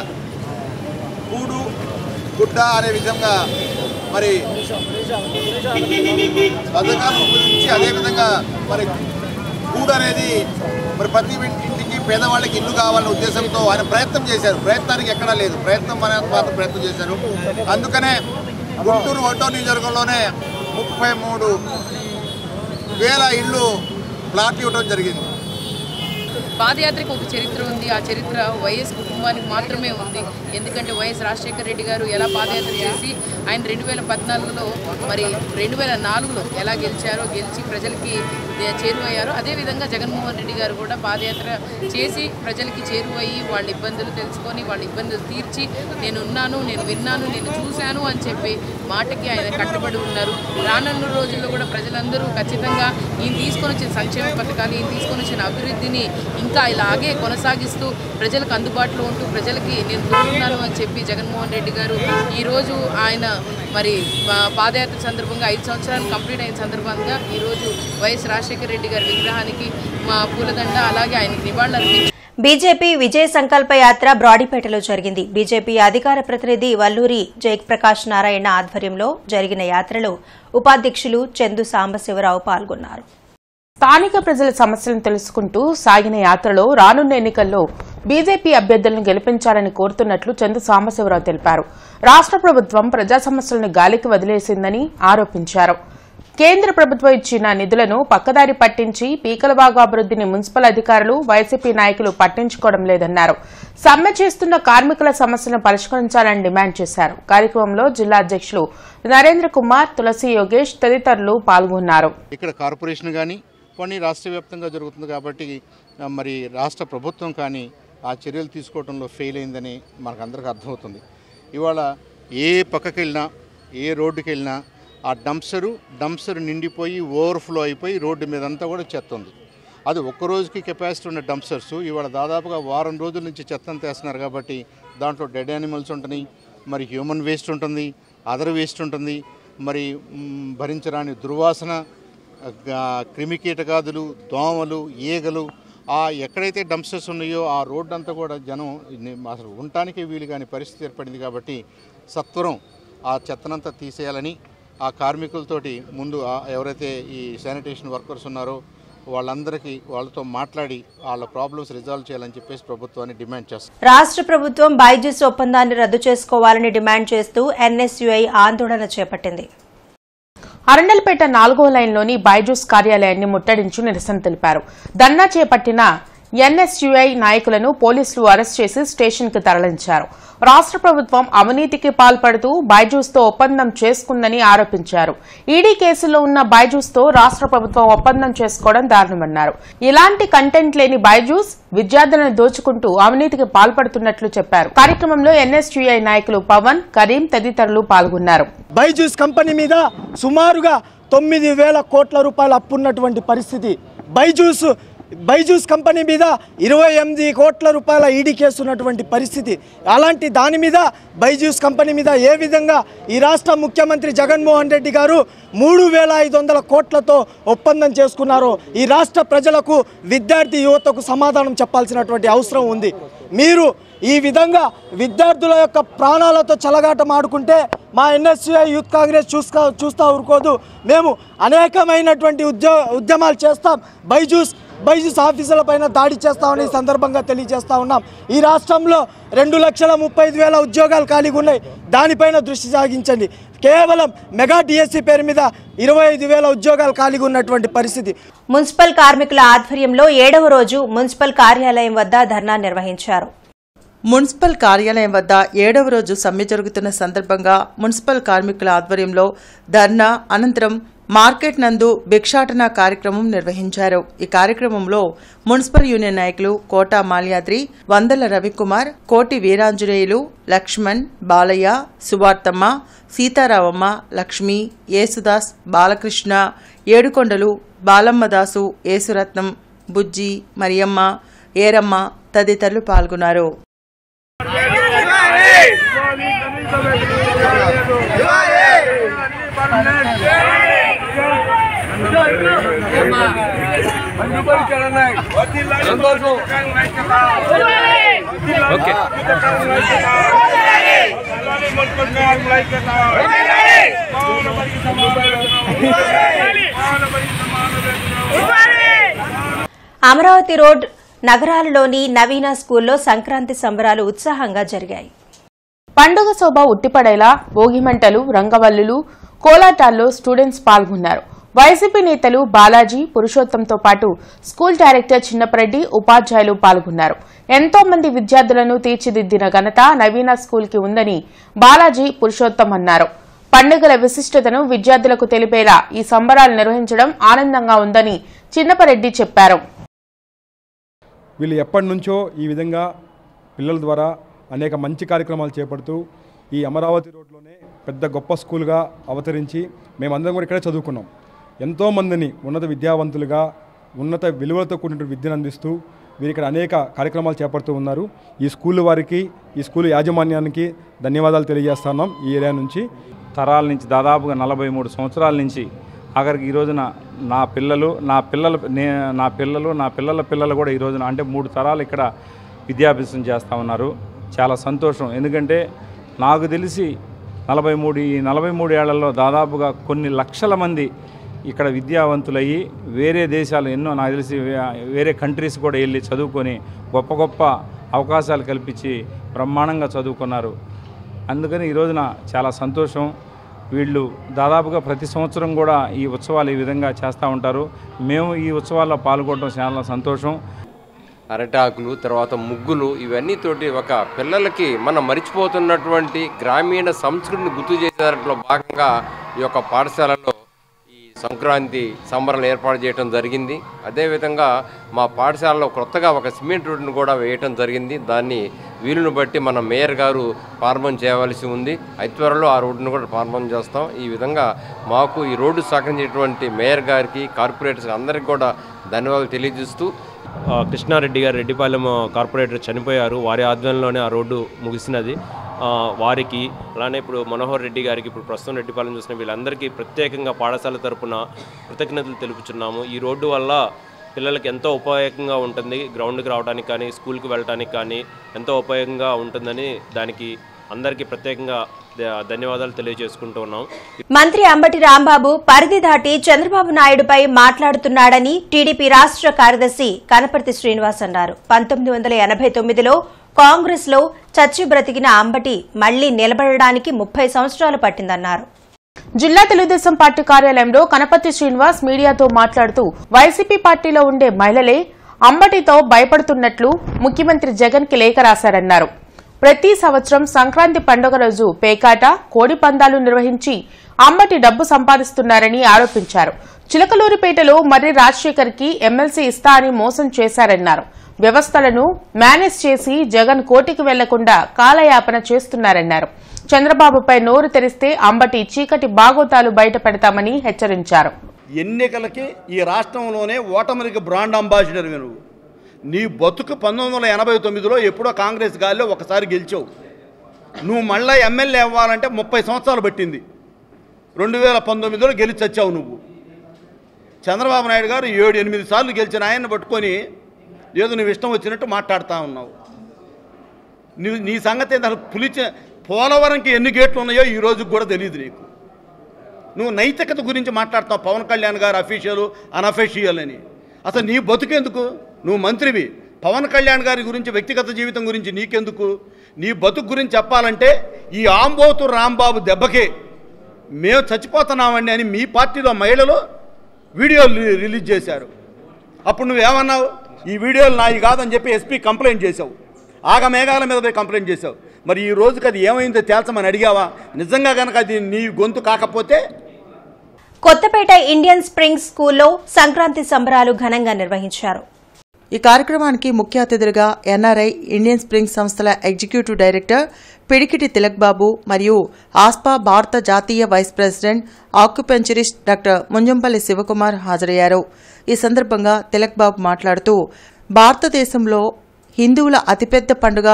కూడు గుడ్డ అనే విధంగా మరి పథకాలను గురించి అదేవిధంగా మరి కూడు అనేది మరి ప్రతి ఇంటికి పేదవాళ్ళకి ఇల్లు కావాలనే ఉద్దేశంతో ఆయన ప్రయత్నం చేశారు. ప్రయత్నానికి ఎక్కడా లేదు, ప్రయత్నం మాత్రం ప్రయత్నం చేశారు. అందుకనే గుంటూరు ఒకటో నియోజకవర్గంలోనే 33,000 ఇళ్ళు ప్లాట్లు ఇవ్వడం జరిగింది. పాదయాత్రకు ఒక చరిత్ర ఉంది. ఆ చరిత్ర వైఎస్ కుటుంబానికి మాత్రమే ఉంది. ఎందుకంటే వైఎస్ రాజశేఖర రెడ్డి గారు ఎలా పాదయాత్ర చేసి ఆయన 2014లో మరి 2004లో ఎలా గెలిచి ప్రజలకి చేరువయ్యారో అదేవిధంగా జగన్మోహన్ రెడ్డి గారు కూడా పాదయాత్ర చేసి ప్రజలకి చేరువయ్యి వాళ్ళ ఇబ్బందులు తెలుసుకొని వాళ్ళ ఇబ్బందులు తీర్చి నేను ఉన్నాను, నేను విన్నాను, నేను చూశాను అని చెప్పి మాటకి ఆయన కట్టుబడి ఉన్నారు. రానున్న రోజుల్లో కూడా ప్రజలందరూ ఖచ్చితంగా ఈయన తీసుకొని వచ్చిన సంక్షేమ పథకాలు, ఈయన తీసుకొని వచ్చిన అభివృద్ధిని ఇంకా ఇలాగే కొనసాగిస్తూ ప్రజలకు అందుబాటులో ఉంటూ ప్రజలకి నేను దొరుకుతున్నాను అని చెప్పి జగన్మోహన్ రెడ్డి గారు ఈరోజు ఆయన మరి పాదయాత్ర సందర్భంగా 5 సంవత్సరాలు కంప్లీట్ అయిన సందర్భంగా ఈరోజు వైఎస్ రాజశేఖర రెడ్డి గారి విగ్రహానికి మా పూలదండ అలాగే ఆయనకి నివాళులర్పించారు. బీజేపీ విజయ సంకల్ప యాత్ర బ్రాడీపేటలో జరిగింది. బీజేపీ అధికార ప్రతినిధి వల్లూరి జయప్రకాష్ నారాయణ ఆధ్వర్యంలో జరిగిన యాత్రలో ఉపాధ్యక్షులు చందు సాంబశివరావు పాల్గొన్నారు. స్థానిక ప్రజల సమస్యలను తెలుసుకుంటూ సాగిన యాత్రలో రానున్న ఎన్నికల్లో బీజేపీ అభ్యర్థులను గెలిపించాలని కోరుతున్నట్లు చందు సాంబశివరావు తెలిపారు. రాష్ట్ర ప్రభుత్వం ప్రజా సమస్యలను గాలికి వదిలేసిందని ఆరోపించారు. కేంద్ర ప్రభుత్వం ఇచ్చిన నిధులను పక్కదారి పట్టించి పీకలబాగు అభివృద్ధిని మున్సిపల్ అధికారులు వైసీపీ నాయకులు పట్టించుకోవడం లేదన్నారు. సమ్మె చేస్తున్న కార్మికుల సమస్యలను పరిష్కరించాలని డిమాండ్ చేశారు. కార్యక్రమంలో జిల్లా అధ్యక్షులు నరేంద్ర కుమార్, తులసి యోగేష్ తదితరులు పాల్గొన్నారు. ఇక్కడ కార్పొరేషన్ కానీ కొన్ని రాష్ట్ర వ్యాప్తంగా జరుగుతుంది కాబట్టి మరి రాష్ట్ర ప్రభుత్వం కానీ ఆ చర్యలు తీసుకోవడంలో ఫెయిల్ అయిందని మనకందరికీ అర్థమవుతుంది. ఇవాళ ఏ పక్కకి వెళ్ళినా ఏ రోడ్డుకి వెళ్ళినా ఆ డంప్సరు నిండిపోయి ఓవర్ఫ్లో అయిపోయి రోడ్డు మీద అంతా కూడా చెత్త ఉంది. అది ఒక్కరోజుకి కెపాసిటీ ఉన్న డంప్సర్స్ ఇవాళ దాదాపుగా వారం రోజుల నుంచి చెత్తను తెస్తున్నారు. కాబట్టి దాంట్లో డెడ్ యానిమల్స్ ఉంటుంది, మరి హ్యూమన్ వేస్ట్ ఉంటుంది, అదర్ వేస్ట్ ఉంటుంది, మరి భరించరాని దుర్వాసన, క్రిమికీటకాదులు, దోమలు, ఈగలు, ఆ ఎక్కడైతే డంప్స్టర్స్ ఉన్నాయో ఆ రోడ్డు అంతా కూడా జనం అసలు ఉండటానికే వీలు కాని పరిస్థితి ఏర్పడింది. కాబట్టి సత్వరం ఆ చెత్తనంతా తీసేయాలని ఆ కార్మికులతోటి ముందు ఎవరైతే ఈ శానిటేషన్ వర్కర్స్ ఉన్నారో వాళ్ళందరికీ వాళ్ళతో మాట్లాడి వాళ్ళ ప్రాబ్లమ్స్ రిజాల్వ్ చేయాలని చెప్పేసి ప్రభుత్వాన్ని డిమాండ్ చేస్తారు. రాష్ట్ర ప్రభుత్వం బైజూస్ ఒప్పందాన్ని రద్దు చేసుకోవాలని డిమాండ్ చేస్తూ ఎన్ఎస్యుఐ ఆందోళన చేపట్టింది. అరండల్పేట 4వ లైన్లోని బైజూస్ కార్యాలయాన్ని ముట్టడించి నిరసన తెలిపారు. ధర్నా చేపట్టిన ఎన్ఎస్యుఐ నాయకులను పోలీసులు అరెస్ట్ చేసి స్టేషన్కు తరలించారు. రాష్ట్ర ప్రభుత్వం అవినీతికి పాల్పడుతూ బైజూస్తో ఒప్పందం చేసుకుందని ఆరోపించారు. ఈడీ కేసులో ఉన్న బైజూస్తో రాష్ట్ర ప్రభుత్వం ఒప్పందం చేసుకోవడం దారుణమన్నారు. ఇలాంటి కంటెంట్ లేని బైజూస్ విద్యార్థులను దోచుకుంటూ అవినీతికి పాల్పడుతున్నట్లు చెప్పారు. కార్యక్రమంలో ఎన్ఎస్యుఐ నాయకులు పవన్, కరీం తదితరులు పాల్గొన్నారు. బైజూస్ కంపెనీ మీద సుమారుగా 9,000 కోట్ల రూపాయలు అప్పున్నటువంటి పరిస్థితి. బైజూస్ కంపెనీ మీద 28 కోట్ల రూపాయల ఈడీ కేసు ఉన్నటువంటి పరిస్థితి. అలాంటి దాని మీద బైజూస్ కంపెనీ మీద ఏ విధంగా ఈ రాష్ట్ర ముఖ్యమంత్రి జగన్మోహన్ రెడ్డి గారు 3,500 కోట్లతో ఒప్పందం చేసుకున్నారో ఈ రాష్ట్ర ప్రజలకు, విద్యార్థి యువతకు సమాధానం చెప్పాల్సినటువంటి అవసరం ఉంది. మీరు ఈ విధంగా విద్యార్థుల యొక్క ప్రాణాలతో చెలగాటం ఆడుకుంటే మా ఎన్ఎస్యుఐ యూత్ కాంగ్రెస్ చూస్తా ఊరుకోదు. మేము అనేకమైనటువంటి ఉద్యమాలు చేస్తాం. బైజూస్ ఆఫీసుల పైన దాడి చేస్తామని సందర్భంగా తెలియజేస్తా ఉన్నాం. ఈ రాష్ట్రంలో 2,35,000 ఉద్యోగాలు ఖాళీగా ఉన్నాయి. దానిపైన దృష్టి సాగించండి. కేవలం మెగా డిఎస్సి పేరు మీద 25,000 ఉద్యోగాలు ఖాళీగా ఉన్నటువంటి పరిస్థితి. మున్సిపల్ కార్మికుల ఆధ్వర్యంలో 7వ రోజు మున్సిపల్ కార్యాలయం వద్ద ధర్నా నిర్వహించారు. మున్సిపల్ కార్యాలయం వద్ద 7వ రోజు సమ్మె జరుగుతున్న సందర్భంగా మున్సిపల్ కార్మికుల ఆధ్వర్యంలో ధర్నా అనంతరం మార్కెట్ నందు భిక్షాటన కార్యక్రమం నిర్వహించారు. ఈ కార్యక్రమంలో మున్సిపల్ యూనియన్ నాయకులు కోటా మాల్యాద్రి, వందల రవికుమార్, కోటి వీరాంజనేయులు, లక్ష్మణ్, బాలయ్య, సువార్తమ్మ, సీతారామమ్మ, లక్ష్మి, యేసుదాస్, బాలకృష్ణ, ఏడుకొండలు, బాలమ్మదాసు, యేసురత్నం, బుజ్జి, మరియమ్మ, ఏరమ్మ తదితరులు పాల్గొన్నారు. సంతోషం ఓకే. అమరావతి రోడ్ నగరాలలోని నవీన స్కూల్లో సంక్రాంతి సంబరాలు ఉత్సాహంగా జరిగాయి. పండుగ శోభ ఉట్టిపడేలా భోగిమంటలు, రంగవల్లులు, కోలాటాల్లో స్టూడెంట్స్ పాల్గొన్నారు. వైసీపీ నేతలు బాలాజీ, పురుషోత్తంతో పాటు స్కూల్ డైరెక్టర్ చిన్నపరెడ్డి, ఉపాధ్యాయులు పాల్గొన్నారు. ఎంతో మంది విద్యార్థులను తీర్చిదిద్దిన ఘనత నవీన స్కూల్ కి ఉందని బాలాజీ, పురుషోత్తం అన్నారు. పండుగల విశిష్టతను విద్యార్థులకు తెలిపేలా ఈ సంబరాలు నిర్వహించడం ఆనందంగా ఉందని చిన్నపరెడ్డి చెప్పారు. వీళ్ళు ఎప్పటి నుంచో ఈ విధంగా పిల్లల ద్వారా అనేక మంచి కార్యక్రమాలు చేపడుతూ ఈ అమరావతి రోడ్లోనే పెద్ద గొప్ప స్కూల్గా అవతరించి మేమందరం కూడా ఇక్కడే చదువుకున్నాం. ఎంతోమందిని ఉన్నత విద్యావంతులుగా ఉన్నత విలువలతో కూడిన విద్యను అందిస్తూ వీరు ఇక్కడ అనేక కార్యక్రమాలు చేపడుతూ ఉన్నారు. ఈ స్కూల్ వారికి, ఈ స్కూల్ యాజమాన్యానికి ధన్యవాదాలు తెలియజేస్తున్నాం. ఈ ఏరియా నుంచి తరాల నుంచి దాదాపుగా 43 సంవత్సరాల నుంచి ఆఖరికి ఈ రోజున నా పిల్లలు నా పిల్లల పిల్లలు కూడా ఈ రోజున అంటే 3 తరాలు ఇక్కడ విద్యాభ్యాసం చేస్తూ ఉన్నారు. చాలా సంతోషం. ఎందుకంటే నాకు తెలిసి 43 ఏళ్లలో దాదాపుగా కొన్ని లక్షల మంది ఇక్కడ విద్యావంతులయ్యి వేరే దేశాలు ఎన్నో నాకు తెలిసి వేరే కంట్రీస్ కూడా వెళ్ళి చదువుకొని గొప్ప గొప్ప అవకాశాలు కల్పించి బ్రహ్మాండంగా చదువుకున్నారు. అందుకని ఈ రోజున చాలా సంతోషం. వీళ్ళు దాదాపుగా ప్రతి సంవత్సరం కూడా ఈ ఉత్సవాలు ఈ విధంగా చేస్తూ ఉంటారు. మేము ఈ ఉత్సవాల్లో పాల్గొనడం చాలా సంతోషం. అరటాకులు, తర్వాత ముగ్గులు, ఇవన్నీ తోటి ఒక పిల్లలకి మనం మరిచిపోతున్నటువంటి గ్రామీణ సంస్కృతిని గుర్తు చేసే దాంట్లో భాగంగా ఈ యొక్క పాఠశాలలో ఈ సంక్రాంతి సంబరాలు ఏర్పాటు చేయడం జరిగింది. అదేవిధంగా మా పాఠశాలలో కొత్తగా ఒక సిమెంట్ రోడ్డును కూడా వేయటం జరిగింది. దాన్ని వీలును బట్టి మన మేయర్ గారు ప్రారంభం చేయవలసి ఉంది. అతి త్వరలో ఆ రోడ్డును కూడా ప్రారంభం చేస్తాం. ఈ విధంగా మాకు ఈ రోడ్డు సహకరించేటువంటి మేయర్ గారికి, కార్పొరేటర్స్ అందరికీ కూడా ధన్యవాదాలు తెలియజేస్తూ, కృష్ణారెడ్డి గారు రెడ్డిపాలెం కార్పొరేటర్ చనిపోయారు. వారి ఆధ్వర్యంలోనే ఆ రోడ్డు ముగిసినది. వారికి అలానే ఇప్పుడు మనోహర్ రెడ్డి గారికి, ఇప్పుడు ప్రస్తుతం రెడ్డిపాలెం చూసిన వీళ్ళందరికీ ప్రత్యేకంగా పాఠశాల తరపున కృతజ్ఞతలు తెలుపుచున్నాము. ఈ రోడ్డు వల్ల పిల్లలకి ఎంతో ఉపయోగంగా ఉంటుంది. గ్రౌండ్కి రావడానికి కానీ, స్కూల్కి వెళ్ళడానికి కానీ ఎంతో ఉపయోగంగా ఉంటుందని దానికి అందరికీ ప్రత్యేకంగా ధన్యవాదాలు తెలియజేసుకుంటూ ఉన్నాం. మంత్రి అంబటి రాంబాబు పరిధి దాటి చంద్రబాబు నాయుడుపై మాట్లాడుతున్నాడని టీడీపీ రాష్ట్ర కార్యదర్శి కనపర్తి శ్రీనివాస్ అన్నారు. 1989లో కాంగ్రెస్ లో చచ్చి బ్రతికిన అంబటి మళ్లీ నిలబడడానికి 30 సంవత్సరాలు పట్టిందన్నారు. జిల్లా తెలుగుదేశం పార్టీ కార్యాలయంలో కనపర్తి శ్రీనివాస్ మీడియాతో మాట్లాడుతూ వైసీపీ పార్టీలో ఉండే మహిళలే అంబటితో భయపడుతున్నట్లు ముఖ్యమంత్రి జగన్ కి లేఖ రాశారన్నారు. ప్రతి సంవత్సరం సంక్రాంతి పండుగ రోజు పేకాట, కోడి పందాలు నిర్వహించి అంబటి డబ్బు సంపాదిస్తున్నారని ఆరోపించారు. చిలకలూరిపేటలో మర్రి రాజశేఖర్ కి ఎమ్మెల్సీ ఇస్తా అని మోసం చేశారన్నారు. వ్యవస్థలను మేనేజ్ చేసి జగన్ కోర్టుకు వెళ్లకుండా కాలయాపన చేస్తున్నారన్నారు. చంద్రబాబుపై నోరు తెరిస్తే అంబటి చీకటి బాగోతాలు బయట పెడతామని హెచ్చరించారు. ఎన్నికలకి ఈ రాష్ట్రంలోనే ఓటమికి బ్రాండ్ అంబాసిడర్ నువ్వు. నీ బతుకు 1989లో ఎప్పుడో కాంగ్రెస్ గాలిలో ఒకసారి గెలిచావు. నువ్వు మళ్ళీ ఎమ్మెల్యే అవ్వాలంటే 30 సంవత్సరాలు పట్టింది. 2019లో గెలిచి వచ్చావు నువ్వు. చంద్రబాబు నాయుడు గారు 7-8 సార్లు గెలిచిన ఆయన్ని పట్టుకొని ఏదో నువ్వు ఇష్టం వచ్చినట్టు మాట్లాడుతూ ఉన్నావు. నీ సంగతి అసలు పోలవరంకి ఎన్ని గేట్లు ఉన్నాయో ఈ రోజుకి కూడా తెలియదు నీకు. నువ్వు నైతికత గురించి మాట్లాడతావు. పవన్ కళ్యాణ్ గారు అఫీషియల్, అనఫీషియల్ అని. అసలు నీ బతుకెందుకు? నువ్వు మంత్రివి. పవన్ కళ్యాణ్ గారి గురించి, వ్యక్తిగత జీవితం గురించి నీకెందుకు? నీ బతుకు గురించి చెప్పాలంటే ఈ ఆంబోతు రాంబాబు దెబ్బకే మేము చచ్చిపోతున్నామండి అని మీ పార్టీలో మహిళలు వీడియోలు రిలీజ్ చేశారు. అప్పుడు నువ్వేమన్నావు? ఈ వీడియోలు నాయి కాదని చెప్పి ఎస్పీ కంప్లైంట్ చేసావు. ఆగమేఘాల మీద పోయి కంప్లైంట్ చేసావు. మరి ఈ రోజుకి అది ఏమైందో తేల్చమని అడిగావా? నిజంగా కనుక అది నీ గొంతు కాకపోతే. కొత్తపేట ఇండియన్ స్ప్రింగ్ స్కూల్లో సంక్రాంతి సంబరాలు ఘనంగా నిర్వహించారు. ఈ కార్యక్రమానికి ముఖ్య అతిథులుగా ఎన్ఆర్ఐ ఇండియన్ స్ప్రింగ్ సంస్థల ఎగ్జిక్యూటివ్ డైరెక్టర్ పిడికిటి తిలక్ బాబు మరియు ఆస్పా భారత జాతీయ vice president acupuncturist doctor Munjampalli Sivakumar హాజరయ్యారు. ఈ సందర్భంగా తిలక్ బాబు మాట్లాడుతూ భారతదేశంలో హిందువుల అతిపెద్ద పండుగ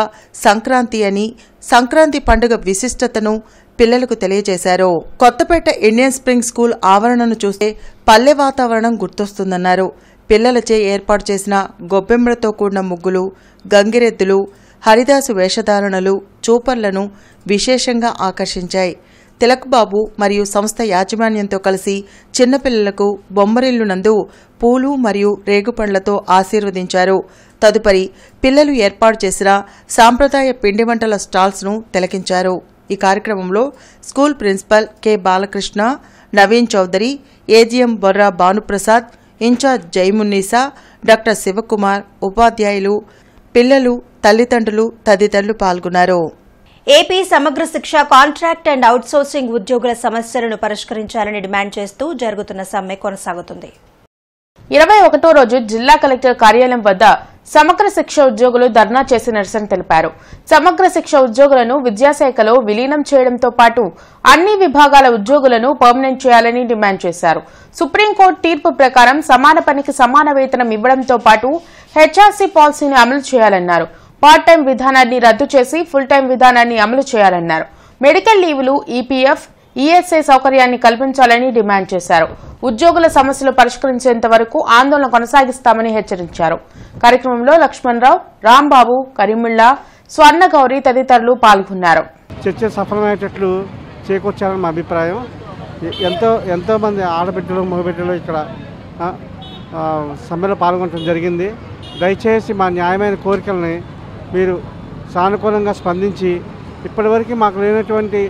సంక్రాంతి అని, సంక్రాంతి పండుగ విశిష్టతను పిల్లలకు తెలియజేశారు. కొత్తపేట ఇండియన్ స్ప్రింగ్ స్కూల్ ఆవరణను చూస్తే పల్లె వాతావరణం గుర్తొస్తుందన్నారు. పిల్లలచే ఏర్పాటు చేసిన గొబ్బెమ్మలతో కూడిన ముగ్గులు, గంగిరెద్దులు, హరిదాసు వేషధారణలు చూపర్లను విశేషంగా ఆకర్షించాయి. తిలక్ బాబు మరియు సంస్థ యాజమాన్యంతో కలిసి చిన్నపిల్లలకు బొమ్మరిల్లు నందు పూలు మరియు రేగుపండ్లతో ఆశీర్వదించారు. తదుపరి పిల్లలు ఏర్పాటు చేసిన సాంప్రదాయ పిండి వంటల స్టాల్స్ను తిలకించారు. ఈ కార్యక్రమంలో school principal K Balakrishna, Naveen Chowdary, AGM Borra Bhanuprasad, incharge Jaimunnisa, doctor Sivakumar, ఉపాధ్యాయులు, పిల్లలు, తల్లిదండ్రులు తదితరులు పాల్గొన్నారు. ఏపీ సమగ్ర శిక్ష కాంట్రాక్ట్ అండ్ అవుట్సోర్సింగ్ ఉద్యోగుల సమస్యలను పరిష్కరించాలని డిమాండ్ చేస్తూ జరుగుతున్న సమ్మె కొనసాగుతుంది. 21వ రోజు జిల్లా కలెక్టర్ కార్యాలయం వద్ద సమగ్ర శిక్ష ఉద్యోగులు ధర్నా చేసి నిరసన తెలిపారు. సమగ్ర శిక్ష ఉద్యోగులను విద్యాశాఖలో విలీనం చేయడంతో పాటు అన్ని విభాగాల ఉద్యోగులను పర్మనెంట్ చేయాలని డిమాండ్ చేశారు. సుప్రీంకోర్టు తీర్పు ప్రకారం సమాన పనికి సమాన వేతనం ఇవ్వడంతో పాటు హెచ్ఆర్సీ పాలసీని అమలు చేయాలన్నారు. పార్ట్ టైం విధానాన్ని రద్దు చేసి ఫుల్ టైం విధానాన్ని అమలు చేయాలన్నారు. మెడికల్ లీవులు, ఈపీఎఫ్, ఈఎస్ఐ సౌకర్యాన్ని కల్పించాలని డిమాండ్ చేశారు. ఉద్యోగుల సమస్యలు పరిష్కరించేంత వరకు ఆందోళన కొనసాగిస్తామని హెచ్చరించారు. కార్యక్రమంలో లక్ష్మణరావు, రాంబాబు, కరీముల్లా, స్వర్ణగౌరి తదితరులు పాల్గొన్నారు. చర్చ సఫలమయ్యేటట్లు చేకూర్చాలని మా అభిప్రాయం. ఎంతో మంది ఆడబిడ్డలు, మగబిడ్డలు ఇక్కడ సమ్మెలో పాల్గొనడం జరిగింది. దయచేసి మా న్యాయమైన కోరికల్ని మీరు సానుకూలంగా స్పందించి ఇప్పటివరకు మాకు లేనటువంటి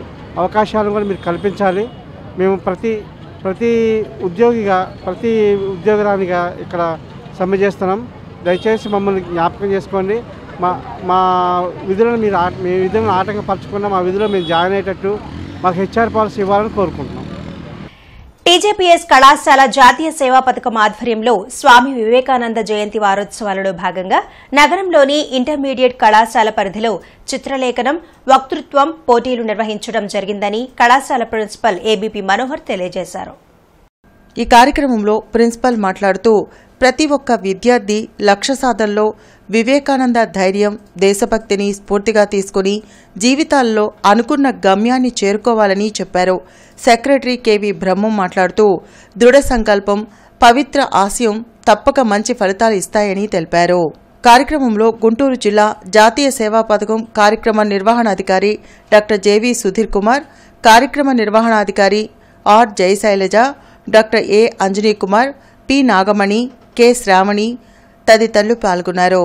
అవకాశాలను కూడా మీరు కల్పించాలి. మేము ప్రతి ఉద్యోగిగా, ప్రతి ఉద్యోగరానిగా ఇక్కడ సమ్మె చేస్తున్నాం. దయచేసి మమ్మల్ని జ్ఞాపకం చేసుకోండి. మా విధులను మీ విధులను ఆటంకపరచకుండా మా విధుల్లో మేము జాయిన్ అయ్యేటట్టు మాకు హెచ్ఆర్ పాలసీ ఇవ్వాలని కోరుకుంటున్నాం. టీజేపీఎస్ కళాశాల జాతీయ సేవా పథకం ఆధ్వర్యంలో స్వామి వివేకానంద జయంతి వారోత్సవాలలో భాగంగా నగరంలోని ఇంటర్మీడియట్ కళాశాల పరిధిలో చిత్రలేఖనం, వక్తృత్వం పోటీలు నిర్వహించడం జరిగిందని కళాశాల ప్రిన్సిపల్ ఏబీపీ మనోహర్ తెలియజేశారు. ఈ కార్యక్రమంలో ప్రిన్సిపల్ మాట్లాడుతూ ప్రతి ఒక్క విద్యార్థి లక్ష్య సాధనలో వివేకానంద ధైర్యం, దేశభక్తిని స్ఫూర్తిగా తీసుకుని జీవితాల్లో అనుకున్న గమ్యాన్ని చేరుకోవాలని చెప్పారు. సెక్రటరీ కెవి బ్రహ్మం మాట్లాడుతూ దృఢ సంకల్పం, పవిత్ర ఆశయం తప్పక మంచి ఫలితాలు ఇస్తాయని తెలిపారు. కార్యక్రమంలో గుంటూరు జిల్లా జాతీయ సేవా పథకం కార్యక్రమ నిర్వహణాధికారి డాక్టర్ జేవి సుధీర్ కుమార్, కార్యక్రమ నిర్వహణాధికారి R Jayashailaja, doctor A Anjani Kumar, P Nagamani, K Sravani తదితరులు పాల్గొన్నారు.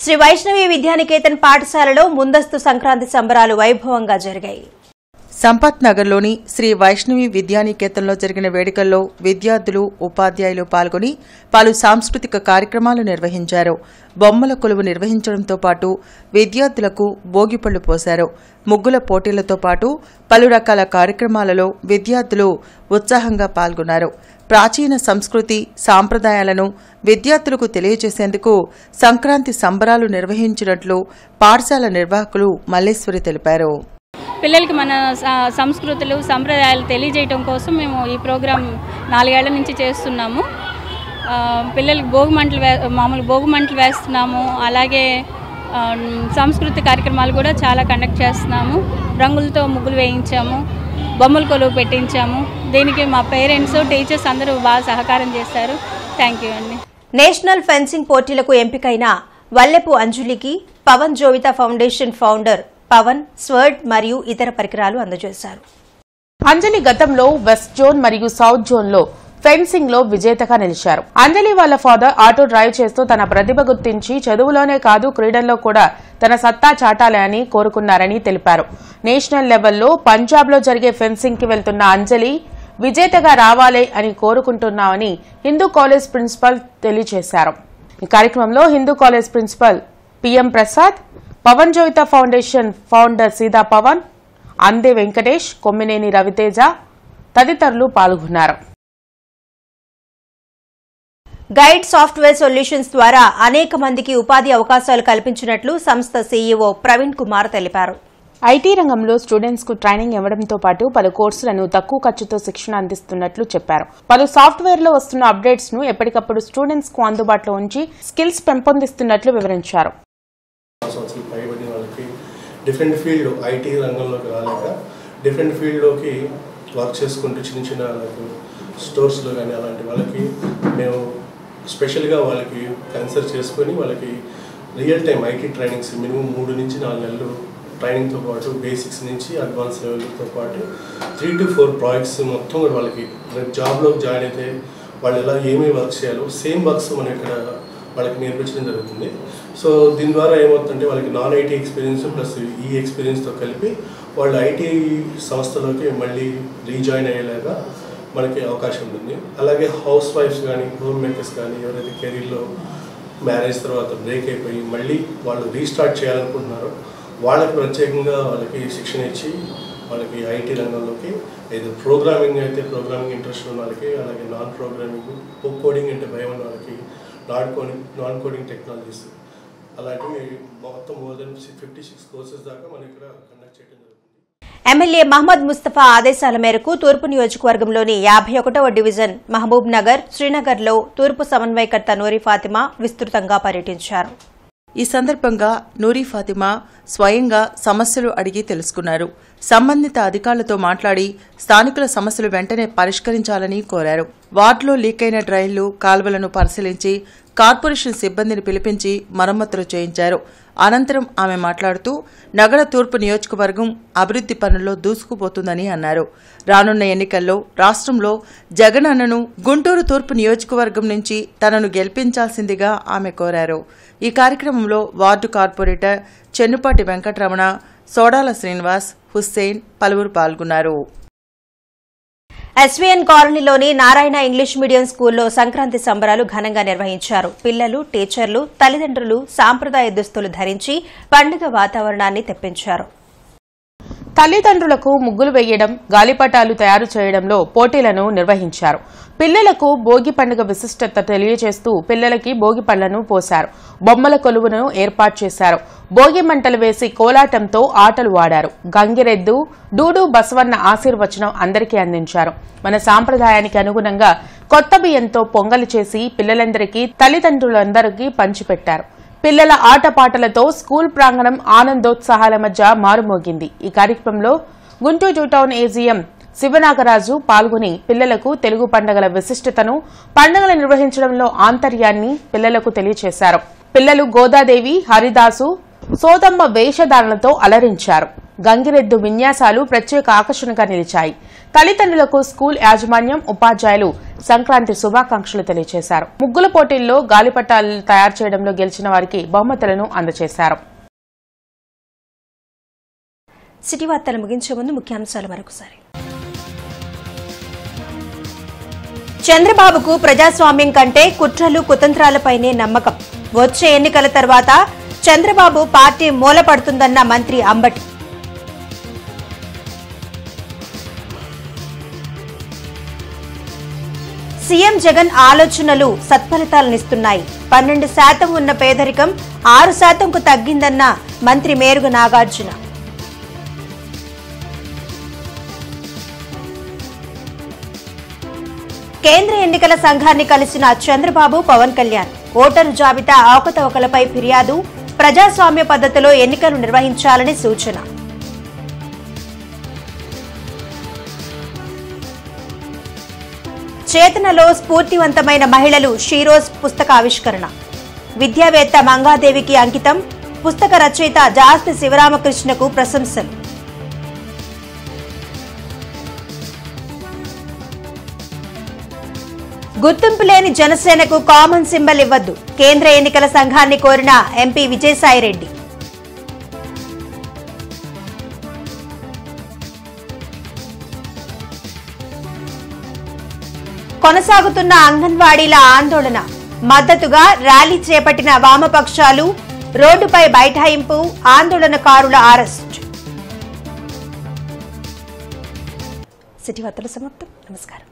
శ్రీ వైష్ణవి విద్యానికేతన్ పాఠశాలలో ముందస్తు సంక్రాంతి సంబరాలు వైభవంగా జరిగాయి. సంపత్ నగర్లోని శ్రీ వైష్ణవి విద్యానికేతన్లో జరిగిన వేడుకల్లో విద్యార్థులు, ఉపాధ్యాయులు పాల్గొని పలు సాంస్కృతిక కార్యక్రమాలు నిర్వహించారు. బొమ్మల కొలువు నిర్వహించడంతో పాటు విద్యార్థులకు భోగిపళ్లు పోశారు. ముగ్గుల పోటీలతో పాటు పలు రకాల కార్యక్రమాలలో విద్యార్థులు ఉత్సాహంగా పాల్గొన్నారు. ప్రాచీన సంస్కృతి, సాంప్రదాయాలను విద్యార్థులకు తెలియజేసేందుకు సంక్రాంతి సంబరాలు నిర్వహించినట్లు పాఠశాల నిర్వాహకులు మల్లేశ్వరి తెలిపారు. పిల్లలకి మన సంస్కృతులు, సంప్రదాయాలు తెలియజేయడం కోసం మేము ఈ ప్రోగ్రాం 4 ఏళ్ల నుంచి చేస్తున్నాము. పిల్లలకి మామూలు భోగిమంటలు వేస్తున్నాము. అలాగే సాంస్కృతిక కార్యక్రమాలు కూడా చాలా కండక్ట్ చేస్తున్నాము. రంగులతో ముగ్గులు వేయించాము, బొమ్మల కొలువు పెట్టించాము. దీనికి మా పేరెంట్స్, టీచర్స్ అందరూ బాగా సహకారం చేశారు. థ్యాంక్ యూ అండి. నేషనల్ ఫెన్సింగ్ పోటీలకు ఎంపికైన వల్లెపు అంజలికి Pavan Jovita foundation founder Pavan sword మరియు ఇతర పరికరాలు అందజేశారు. అంజలి గతంలో వెస్ట్ జోన్ మరియు సౌత్ జోన్ లో ఫెన్సింగ్ లో విజేతగా నిలిచారు. అంజలి వాళ్ళ ఫాదర్ ఆటో డ్రైవ్ చేస్తూ తన ప్రతిభ గుర్తించి చదువులోనే కాదు క్రీడల్లో కూడా తన సత్తా చాటాలని కోరుకున్నారని తెలిపారు. నేషనల్ లెవెల్లో పంజాబ్ లో జరిగే ఫెన్సింగ్ కి వెళ్తున్న అంజలి విజేతగా రావాలి అని కోరుకుంటున్నామని హిందూ కాలేజ్ ప్రిన్సిపల్ తెలియజేశారు. ఈ కార్యక్రమంలో Hindu college principal PM Prasad, Pavan Jovita foundation founder సీదా పవన్, అందే వెంకటేష్, కొమ్మినేని రవితేజ తదితరులు పాల్గొన్నారు. గైడ్ సాఫ్ట్వేర్ సొల్యూషన్స్ ద్వారా అనేక మందికి ఉపాధి అవకాశాలు కల్పించినట్లు సంస్థ సీఈఓ ప్రవీణ్ కుమార్ తెలిపారు. ఐటీ రంగంలో స్టూడెంట్స్ కు ట్రైనింగ్ ఇవ్వడంతో పాటు పలు కోర్సులను తక్కువ ఖర్చుతో శిక్షణ అందిస్తున్నట్లు చెప్పారు. పలు సాఫ్ట్వేర్ లో వస్తున్న అప్డేట్స్ ను ఎప్పటికప్పుడు స్టూడెంట్స్ కు అందుబాటులో ఉంచి స్కిల్స్ పెంపొందిస్తున్నట్లు వివరించారు. డిఫరెంట్ ఫీల్డ్ ఐటీ రంగంలోకి రాలేక డిఫరెంట్ ఫీల్డ్లోకి వర్క్ చేసుకుంటూ చిన్న చిన్న స్టోర్స్లో కానీ అలాంటి వాళ్ళకి మేము స్పెషల్గా వాళ్ళకి కన్సిడర్ చేసుకొని వాళ్ళకి real time IT trainings minimum 3 నుంచి 4 నెలలు ట్రైనింగ్తో పాటు బేసిక్స్ నుంచి అడ్వాన్స్ లెవెల్తో పాటు 3 to 4 ప్రాజెక్ట్స్ మొత్తం కూడా వాళ్ళకి జాబ్లోకి జాయిన్ అయితే వాళ్ళు ఎలా ఏమేమి వర్క్ చేయాలో సేమ్ వర్క్స్ మనం ఇక్కడ వాళ్ళకి నేర్పించడం జరుగుతుంది. సో దీని ద్వారా ఏమవుతుందంటే వాళ్ళకి నాన్ ఐటీ ఎక్స్పీరియన్స్ ప్లస్ ఈ ఎక్స్పీరియన్స్తో కలిపి వాళ్ళు ఐటీ సంస్థలోకి మళ్ళీ రీజాయిన్ అయ్యేలాగా మనకి అవకాశం ఉంటుంది. అలాగే హౌస్ వైఫ్స్ కానీ హోమ్ మేకర్స్ కానీ ఎవరైతే కెరీర్లో మ్యారేజ్ తర్వాత బ్రేక్ అయిపోయి మళ్ళీ వాళ్ళు రీస్టార్ట్ చేయాలనుకుంటున్నారో వాళ్ళకి ప్రత్యేకంగా వాళ్ళకి శిక్షణ ఇచ్చి వాళ్ళకి ఐటీ రంగంలోకి ఏదో ప్రోగ్రామింగ్ అయితే ప్రోగ్రామింగ్ ఇంట్రెస్ట్ ఉన్న వాళ్ళకి, అలాగే నాన్ ప్రోగ్రామింగ్ కోడింగ్ అంటే భయం ఉన్న వాళ్ళకి నాన్ కోడింగ్ టెక్నాలజీస్ అలాంటివి మొత్తం మోర్ దెన్ 56 కోర్సెస్ దాకా మనం ఇక్కడ కండక్ట్ చేయడం జరుగుతుంది. ఎమ్మెల్యే మహమ్మద్ ముస్తఫా ఆదేశాల మేరకు తూర్పు నియోజకవర్గంలోని 51వ డివిజన్ మహబూబ్ నగర్, శ్రీనగర్లో తూర్పు సమన్వయకర్త నూరి ఫాతిమా విస్తృతంగా పర్యటించారు. ఈ సందర్భంగా నూరి ఫాతిమా స్వయంగా సమస్యలు అడిగి తెలుసుకున్నారు. సంబంధిత అధికారులతో మాట్లాడి స్థానికుల సమస్యలు వెంటనే పరిష్కరించాలని కోరారు. వార్డులో లీకైన డ్రైన్లు, కాల్వలను పరిశీలించి కార్పొరేషన్ సిబ్బందిని పిలిపించి మరమ్మతులు చేయించారు. అనంతరం ఆమె మాట్లాడుతూ నగర తూర్పు నియోజకవర్గం అభివృద్ది పనుల్లో దూసుకుపోతుందని అన్నారు. రానున్న ఎన్నికల్లో రాష్ట్రంలో జగన్ అన్నను గుంటూరు తూర్పు నియోజకవర్గం నుంచి తనను గెలిపించాల్సిందిగా ఆమె కోరారు. ఈ కార్యక్రమంలో వార్డు కార్పొరేటర్ చెన్నుపాటి వెంకటరమణ, సోడాల శ్రీనివాస్, హుస్సేన్ పలువురు పాల్గొన్నారు. ఎస్వీఎన్ కాలనీలోని నారాయణ ఇంగ్లీష్ మీడియం స్కూల్లో సంక్రాంతి సంబరాలు ఘనంగా నిర్వహించారు. పిల్లలు, టీచర్లు, తల్లిదండ్రులు సాంప్రదాయ దుస్తులు ధరించి పండుగ వాతావరణాన్ని తెప్పించారు. తల్లిదండ్రులకు ముగ్గులు వేయడం, గాలిపటాలు తయారు చేయడంలో పోటీలను నిర్వహించారు. పిల్లలకు భోగి పండుగ విశిష్టత తెలియజేస్తూ పిల్లలకి భోగి పళ్లను పోశారు. బొమ్మల కొలువును ఏర్పాటు చేశారు. భోగి మంటలు వేసి కోలాటంతో ఆటలు ఆడారు. గంగిరెద్దు, డూడు బసవన్న ఆశీర్వచనం అందరికీ అందించారు. మన సాంప్రదాయానికి అనుగుణంగా కొత్త బియ్యంతో పొంగలి చేసి పిల్లలందరికీ, తల్లిదండ్రులందరికీ పంచిపెట్టారు. పిల్లల ఆటపాటలతో స్కూల్ ప్రాంగణం ఆనందోత్సాహాల మధ్య మారుమోగింది. ఈ కార్యక్రమంలో గుంటూరు టౌన్ ఏజీఎం శివనాగరాజు పాల్గొని పిల్లలకు తెలుగు పండుగల విశిష్టతను, పండుగలు నిర్వహించడంలో ఆంతర్యాన్ని పిల్లలకు తెలియజేశారు. పిల్లలు గోదాదేవి, హరిదాసు, సోదమ్మ వేషధారణలతో అలరించారు. గంగిరెద్దు విన్యాసాలు ప్రత్యేక ఆకర్షణగా నిలిచాయి. తల్లిదండ్రులకు స్కూల్ యాజమాన్యం, ఉపాధ్యాయులు సంక్రాంతి శుభాకాంక్షలు తెలియజేశారు. ముగ్గుల పోటీల్లో గాలిపటాలు తయారు చేయడంలో గెలిచిన వారికి బహుమతులను అందజేశారు. సిటీ వార్తలు ముగించే ముందు ముఖ్యాంశాలు మరొకసారి. చంద్రబాబుకు ప్రజాస్వామ్యం కంటే కుట్రలు, కుతంత్రాలపైనే నమ్మకం. వచ్చే ఎన్నికల తర్వాత చంద్రబాబు పార్టీ మూలపడుతుందన్న మంత్రి అంబటి. సీఎం జగన్ ఆలోచనలు సత్ఫలితాలనిస్తున్నాయి. 12% ఉన్న పేదరికం 6%కు తగ్గిందన్న మంత్రి మేరుగ నాగార్జున. కేంద్ర ఎన్నికల సంఘాన్ని కలిసిన చంద్రబాబు, పవన్ కళ్యాణ్. ఓటరు జాబితా అవకతవకలపై ఫిర్యాదు, ప్రజాస్వామ్య పద్ధతిలో ఎన్నికలు నిర్వహించాలని సూచన. చేతనలో స్ఫూర్తివంతమైన మహిళలు షీరోజ్ పుస్తక ఆవిష్కరణ. విద్యావేత్త మంగాదేవికి అంకితం. పుస్తక రచయిత జాస్తి శివరామకృష్ణకు ప్రశంసలు. గుర్తింపు లేని జనసేనకు కామన్ సింబల్ ఇవ్వద్దు. కేంద్ర ఎన్నికల సంఘాన్ని కోరిన ఎంపీ విజయసాయిరెడ్డి. కొనసాగుతున్న అంగన్వాడీల ఆందోళన. మద్దతుగా ర్యాలీ చేపట్టిన వామపక్షాలు. రోడ్డుపై బైఠాయింపు, ఆందోళనకారుల అరెస్ట్. సిటీ వార్తలు సమాప్తం. నమస్కారం.